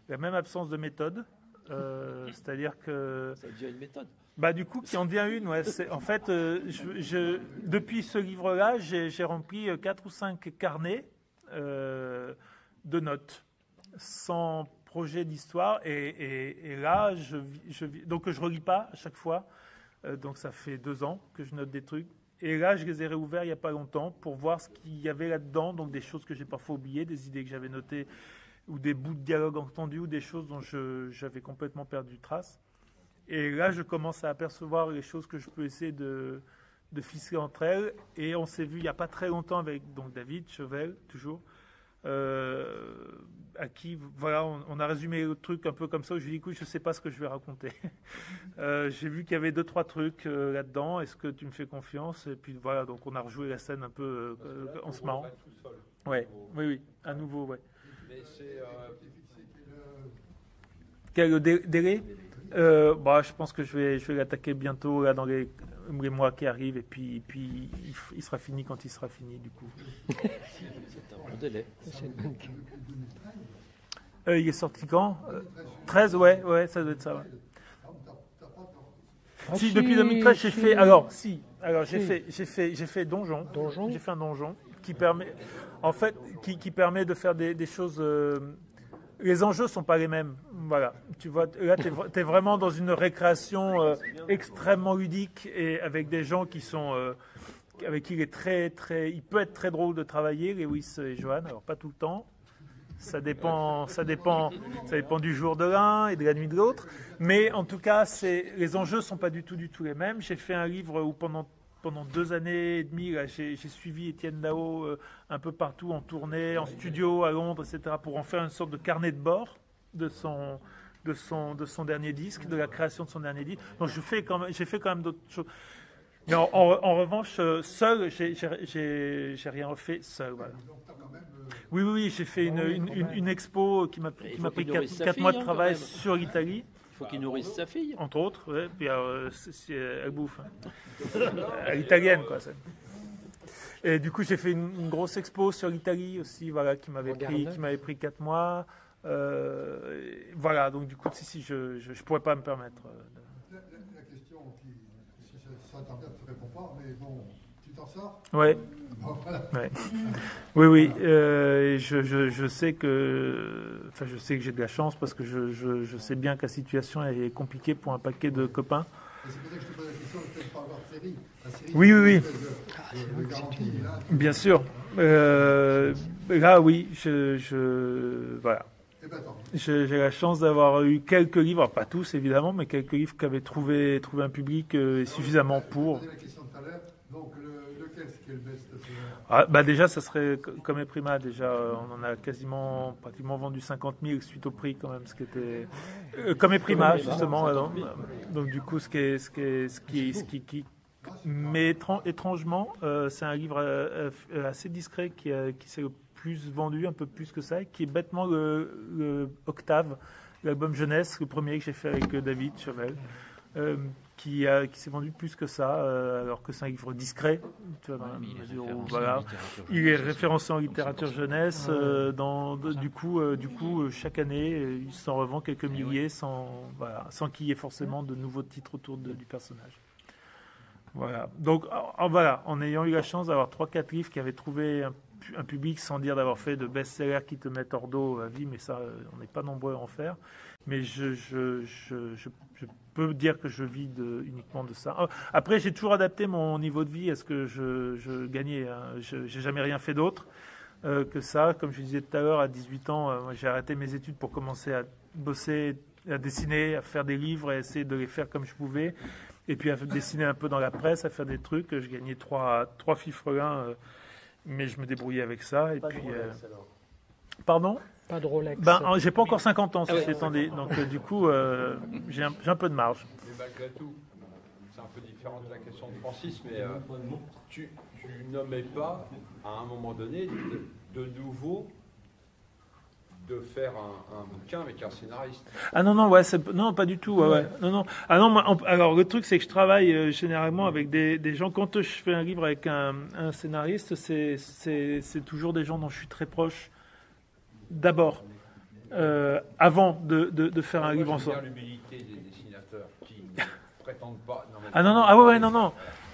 absence de méthode, c'est-à-dire que Ça devient une méthode. du coup qui en devient une, ouais. En fait, depuis ce livre-là, j'ai rempli 4 ou 5 carnets de notes, sans projet d'histoire, et là, donc je relis pas à chaque fois, donc ça fait 2 ans que je note des trucs. Et là, je les ai réouverts il n'y a pas longtemps pour voir ce qu'il y avait là-dedans, donc des choses que j'ai parfois oubliées, des idées que j'avais notées, ou des bouts de dialogue entendus, ou des choses dont j'avais complètement perdu trace. Et là, je commence à apercevoir les choses que je peux essayer de ficeler entre elles. Et on s'est vu il n'y a pas très longtemps avec donc David Chevelle, toujours, à qui voilà, on a résumé le truc un peu comme ça, où je lui ai dit, écoute, je ne sais pas ce que je vais raconter. J'ai vu qu'il y avait 2-3 trucs là-dedans, est-ce que tu me fais confiance? Et puis voilà, donc on a rejoué la scène un peu en se marrant. Ouais, oui, à nouveau, ouais. Mais c'est Quel délai? Je pense que je vais l'attaquer bientôt là, dans les mois qui arrivent, et puis il sera fini quand il sera fini du coup. C'est un bon délai. Il est sorti quand? 13, ouais, ça doit être ça. Ouais. Si, depuis 2013, j'ai fait. Alors, j'ai fait donjon. J'ai fait un donjon qui permet, en fait, qui permet de faire des choses. Les enjeux sont pas les mêmes. Voilà. Tu vois, là, t'es vraiment dans une récréation extrêmement ludique, et avec des gens qui sont. Avec qui il est il peut être très drôle de travailler, Lewis et Johan. Alors, pas tout le temps. Ça dépend du jour de l'un et de la nuit de l'autre. Mais en tout cas, les enjeux sont pas du tout les mêmes. J'ai fait un livre où pendant 2 années et demie, là, j'ai suivi Étienne Dao un peu partout, en tournée, en studio, à Londres, etc., pour en faire une sorte de carnet de bord de son dernier disque, de la création de son dernier disque. Donc j'ai fait quand même d'autres choses. Mais en revanche, seul, j'ai rien refait seul. Voilà. Oui, j'ai fait une expo qui m'a pris 4 mois de travail sur l'Italie. Il faut qu'il nourrisse sa fille. Entre autres, ouais. Puis elle bouffe. À l'italienne, quoi. Ça. Et du coup, j'ai fait une grosse expo sur l'Italie aussi, voilà, qui m'avait pris 4 mois. Voilà, donc du coup, si je pourrais pas me permettre. La question si ça t'embête, tu ne réponds pas, mais bon, tu t'en sors? Ouais. Bon, voilà. Ouais. Oui. Je sais que j'ai de la chance, parce que je sais bien que la situation est compliquée pour un paquet de copains. Et c'est pour ça que je te pose la question, peut-être par leur série. La série Oui. De garantie, là, Bien sûr. Là, oui, voilà. Eh ben, attends. J'ai la chance d'avoir eu quelques livres, pas tous évidemment, mais quelques livres qui avaient trouvé un public suffisamment pour. Je posais la question tout à l'heure. Donc, lequel c'est le best-seller? Déjà, ça serait comme Prima. Déjà, on en a pratiquement vendu 50 000 suite au prix, quand même, ce qui était comme Prima, justement. Donc, du coup, mais étrangement, c'est un livre assez discret qui s'est le plus vendu, un peu plus que ça, qui est bêtement le Octave, l'album jeunesse, le premier que j'ai fait avec David Chevelle. qui s'est vendu plus que ça, alors que c'est un livre discret. Tu vois, dans la mesure où, voilà, il est référencé en littérature jeunesse. Du coup, chaque année, il s'en revend quelques milliers sans qu'il y ait forcément de nouveaux titres autour du personnage. Voilà. Donc, voilà, en ayant eu la chance d'avoir 3-4 livres qui avaient trouvé un public sans dire d'avoir fait de best-sellers qui te mettent hors d'eau à vie, mais ça, on n'est pas nombreux à en faire. Mais je peux dire que je vis uniquement de ça. Après, j'ai toujours adapté mon niveau de vie à ce que je gagnais. Je n'ai jamais rien fait d'autre que ça. Comme je disais tout à l'heure, à 18 ans, j'ai arrêté mes études pour commencer à bosser, à dessiner, à faire des livres, à essayer de les faire comme je pouvais. Et puis à dessiner un peu dans la presse, à faire des trucs. Je gagnais 3 fifrelins, mais je me débrouillais avec ça. Et puis, pardon ? Pas de Rolex. J'ai pas encore 50 ans, ceci étant dit. Donc, du coup, j'ai un peu de marge. Mais malgré tout, c'est un peu différent de la question de Francis, mais tu nommais pas, à un moment donné, de nouveau, de faire un bouquin avec un scénariste. Ah non, non, pas du tout. Ouais. Non. Ah non, alors le truc, c'est que je travaille généralement avec des gens. Quand je fais un livre avec un scénariste, c'est toujours des gens dont je suis très proche. D'abord, avant de faire un livre ensemble. J'aime bien l'humilité des dessinateurs qui ne prétendent pas.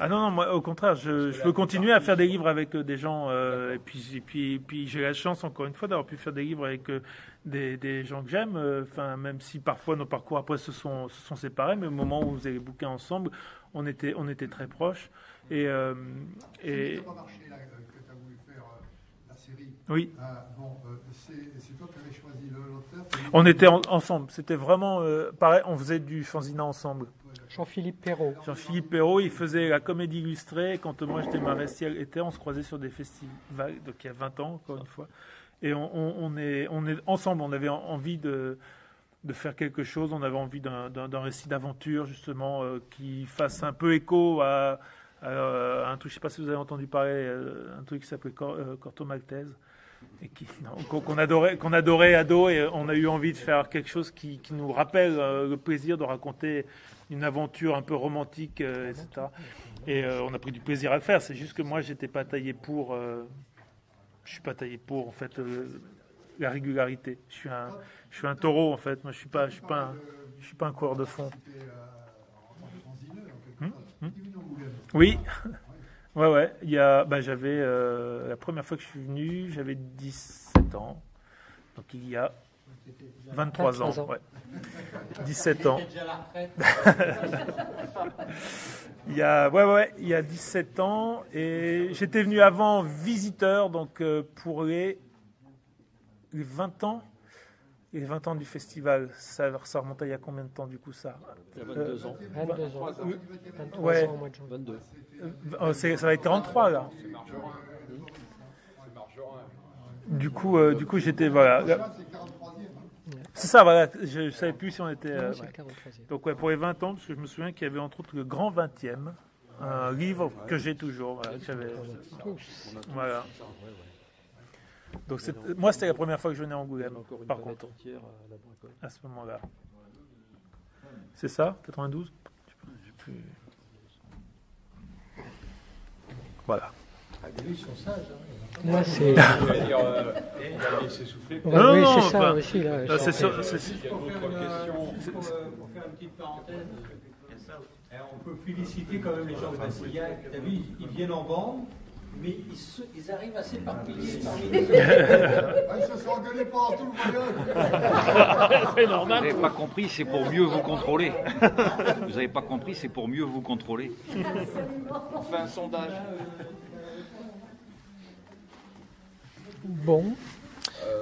Non, moi, au contraire, je veux continuer à faire des livres avec des gens. Et puis j'ai la chance, encore une fois, d'avoir pu faire des livres avec des gens que j'aime. Même si parfois nos parcours après se sont séparés, mais au moment où vous avez les bouquins ensemble, on était très proches. Et Ça n'a pas marché là, que tu as voulu faire la série. Oui. C'est toi qui avais choisi l'auteur. On était ensemble. C'était vraiment pareil. On faisait du fanzina ensemble. Jean-Philippe Perrault, il faisait la comédie illustrée. Quand moi j'étais Marestiel, on se croisait sur des festivals, donc il y a 20 ans, encore une fois. Et on est ensemble. On avait envie de faire quelque chose. On avait envie d'un récit d'aventure, justement, qui fasse un peu écho à un truc, je ne sais pas si vous avez entendu parler, un truc qui s'appelait Corto Maltese. Et qu'on adorait ado, et on a eu envie de faire quelque chose qui nous rappelle le plaisir de raconter une aventure un peu romantique, etc. Et on a pris du plaisir à le faire. C'est juste que moi, j'étais pas taillé pour. Je suis pas taillé pour en fait la régularité. Je suis un taureau en fait. Moi, je suis pas un coureur de fond. Oui. Ouais. J'avais la première fois que je suis venu, j'avais 17 ans. Donc il y a 23 ans. Ouais. 17 ans. Il y a 17 ans, et j'étais venu avant visiteur, donc pour les 20 ans. Les 20 ans du festival, ça remonte à il y a combien de temps du coup ça? Il y a 22 ans. 22 ans. 23 Ouais. ans au mois de janvier. 22. Ça va être 43 là. C'est Margerin. Du coup, j'étais voilà. C'est ça, voilà. Je savais plus si on était. C'est le 43e. Donc pour les 20 ans, parce que je me souviens qu'il y avait entre autres le Grand 20e, un livre que j'ai toujours. Voilà, que j'avais. Voilà. Donc moi, c'était la première fois que je venais à Angoulême. Par contre, à ce moment-là. C'est ça, 92. J'ai plus. Voilà. Ils sont sages. Moi, c'est. On va dire, on va laisser souffler. Oui, c'est ça aussi. Là, C'est ça. Pour faire une petite parenthèse, on peut féliciter quand même les gens de Bassillac. Tu as vu, ils viennent en bande, mais ils arrivent à s'éparpiller parmi les Ils se sont engueulés pendant tout le voyage. C'est normal. Vous n'avez pas compris, c'est pour mieux vous contrôler. Vous n'avez pas compris, c'est pour mieux vous contrôler. On fait un sondage. Bon.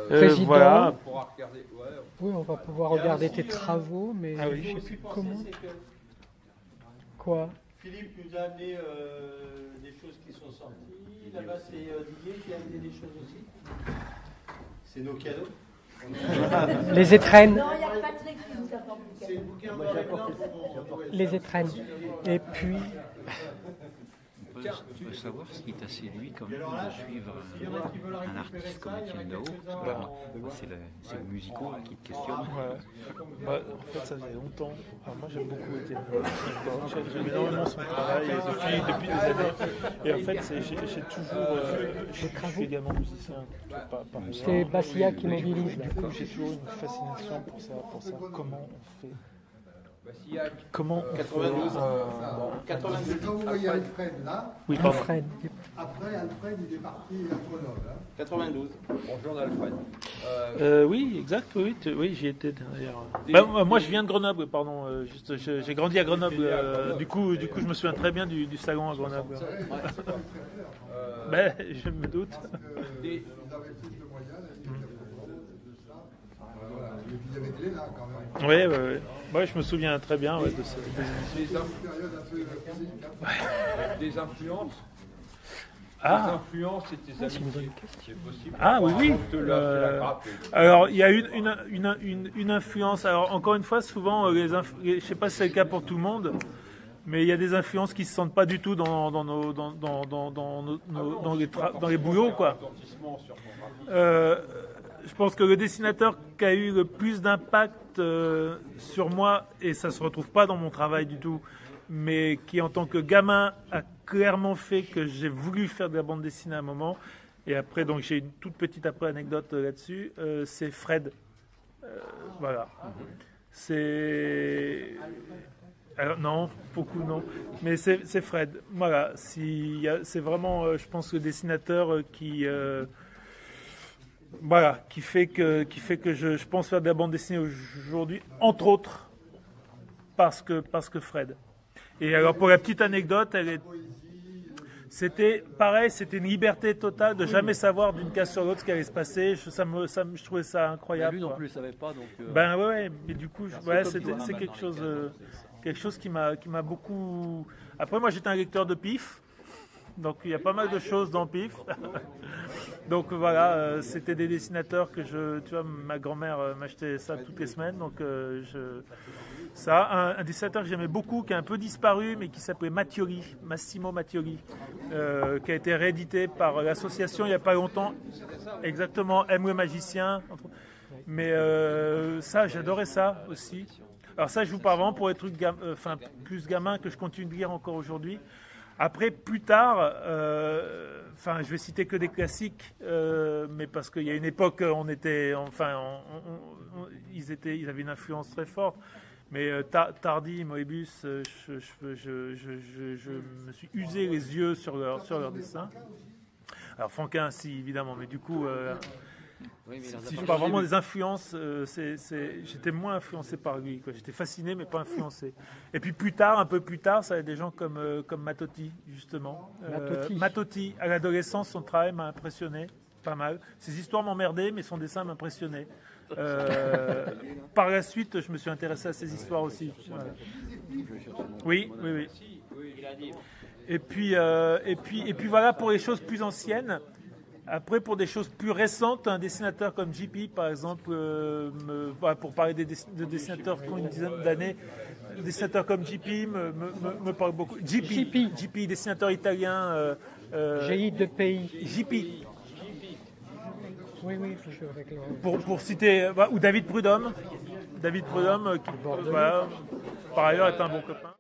Président. Voilà. On pourra regarder. Ouais, Oui, on va pouvoir regarder tes travaux, mais Ah oui. je ne sais plus comment. Quoi? Philippe nous a amené des choses qui sont sorties. Là-bas, c'est Didier qui a amené des choses aussi. C'est nos cadeaux. Les étrennes. Non, il y a Patrick qui nous apporte des C'est cadeaux. le bouquin noir et blanc. Les étrennes. Et puis. On peut savoir ce qui t'a séduit quand même de suivre un artiste comme Étienne Dao, c'est le musico là, qui te questionne. Ouais. Bah, en fait, ça faisait longtemps. Alors, moi, j'aime beaucoup Étienne Dao. J'aime énormément son travail depuis des années. Et en fait, j'ai toujours. Je suis également musicien. C'est Bassia qui mobilise. Du coup, j'ai toujours une fascination pour ça. Comment on fait. Comment 92. 92. Quand vous voyez Alfred là, oui, pardon. Après Alfred il est parti à Grenoble. 92. Bonjour Alfred. Oui, exact, oui, j'y étais d'ailleurs. Moi je viens de Grenoble, pardon. J'ai grandi à Grenoble. Du coup, je me souviens très bien du salon à Grenoble. Ben, je me doute. Ils avaient plus de moyens, de ça. Voilà. Et puis il y avait des là quand même. Oui. Ouais, je me souviens très bien de cette Des influences. Des influences et tes amitiés, c'est possible. Ah oui. Alors il y a une influence. Alors encore une fois, souvent, je ne sais pas si c'est le cas pour tout le monde, mais il y a des influences qui ne se sentent pas du tout dans les boulots, quoi. Je pense que le dessinateur qui a eu le plus d'impact sur moi, et ça ne se retrouve pas dans mon travail du tout, mais qui en tant que gamin a clairement fait que j'ai voulu faire de la bande dessinée à un moment, et après donc j'ai une toute petite anecdote là-dessus, c'est Fred. Voilà. C'est... Alors, non, beaucoup non, mais c'est Fred. Voilà, c'est vraiment, je pense, le dessinateur qui fait que je pense faire de la bande dessinée aujourd'hui, entre autres parce que Fred. Et alors pour la petite anecdote, c'était pareil, c'était une liberté totale de jamais savoir d'une case sur l'autre ce qui allait se passer. Je trouvais ça incroyable. Lui non plus, il savait pas, donc. Ben ouais, mais du coup, c'est quelque chose qui m'a beaucoup. Après, moi, j'étais un lecteur de pif. Donc il y a pas mal de choses dans Pif. Donc voilà, c'était des dessinateurs que tu vois, ma grand-mère m'achetait ça toutes les semaines. Donc un dessinateur que j'aimais beaucoup, qui a un peu disparu, mais qui s'appelait Massimo Mattioli, qui a été réédité par l'association il n'y a pas longtemps. Exactement, Aime le magicien. Mais ça, j'adorais ça aussi. Alors ça, je vous parle vraiment pour les trucs plus gamins que je continue de lire encore aujourd'hui. Après, plus tard, je vais citer que des classiques, mais parce qu'il y a une époque, ils avaient une influence très forte. Mais Tardi, Moebius, je me suis usé les yeux sur leur dessin. Alors Franquin, si évidemment, mais du coup, si je parle vraiment des influences, j'étais moins influencé par lui, quoi. J'étais fasciné, mais pas influencé. Et puis un peu plus tard, ça avait des gens comme Mattotti, justement. Mattotti, à l'adolescence, son travail m'a impressionné, pas mal. Ses histoires m'emmerdaient, mais son dessin m'impressionnait. Par la suite, je me suis intéressé à ses histoires aussi. Voilà. Oui. Et puis voilà pour les choses plus anciennes. Après, pour des choses plus récentes, un dessinateur comme JP, par exemple, pour parler de dessinateurs qui ont une dizaine d'années, un dessinateur comme JP me parle beaucoup. JP, dessinateur italien. GI de pays. JP. Oui, je suis avec le... Pour citer, ou David Prudhomme. Qui, par ailleurs, est un bon copain.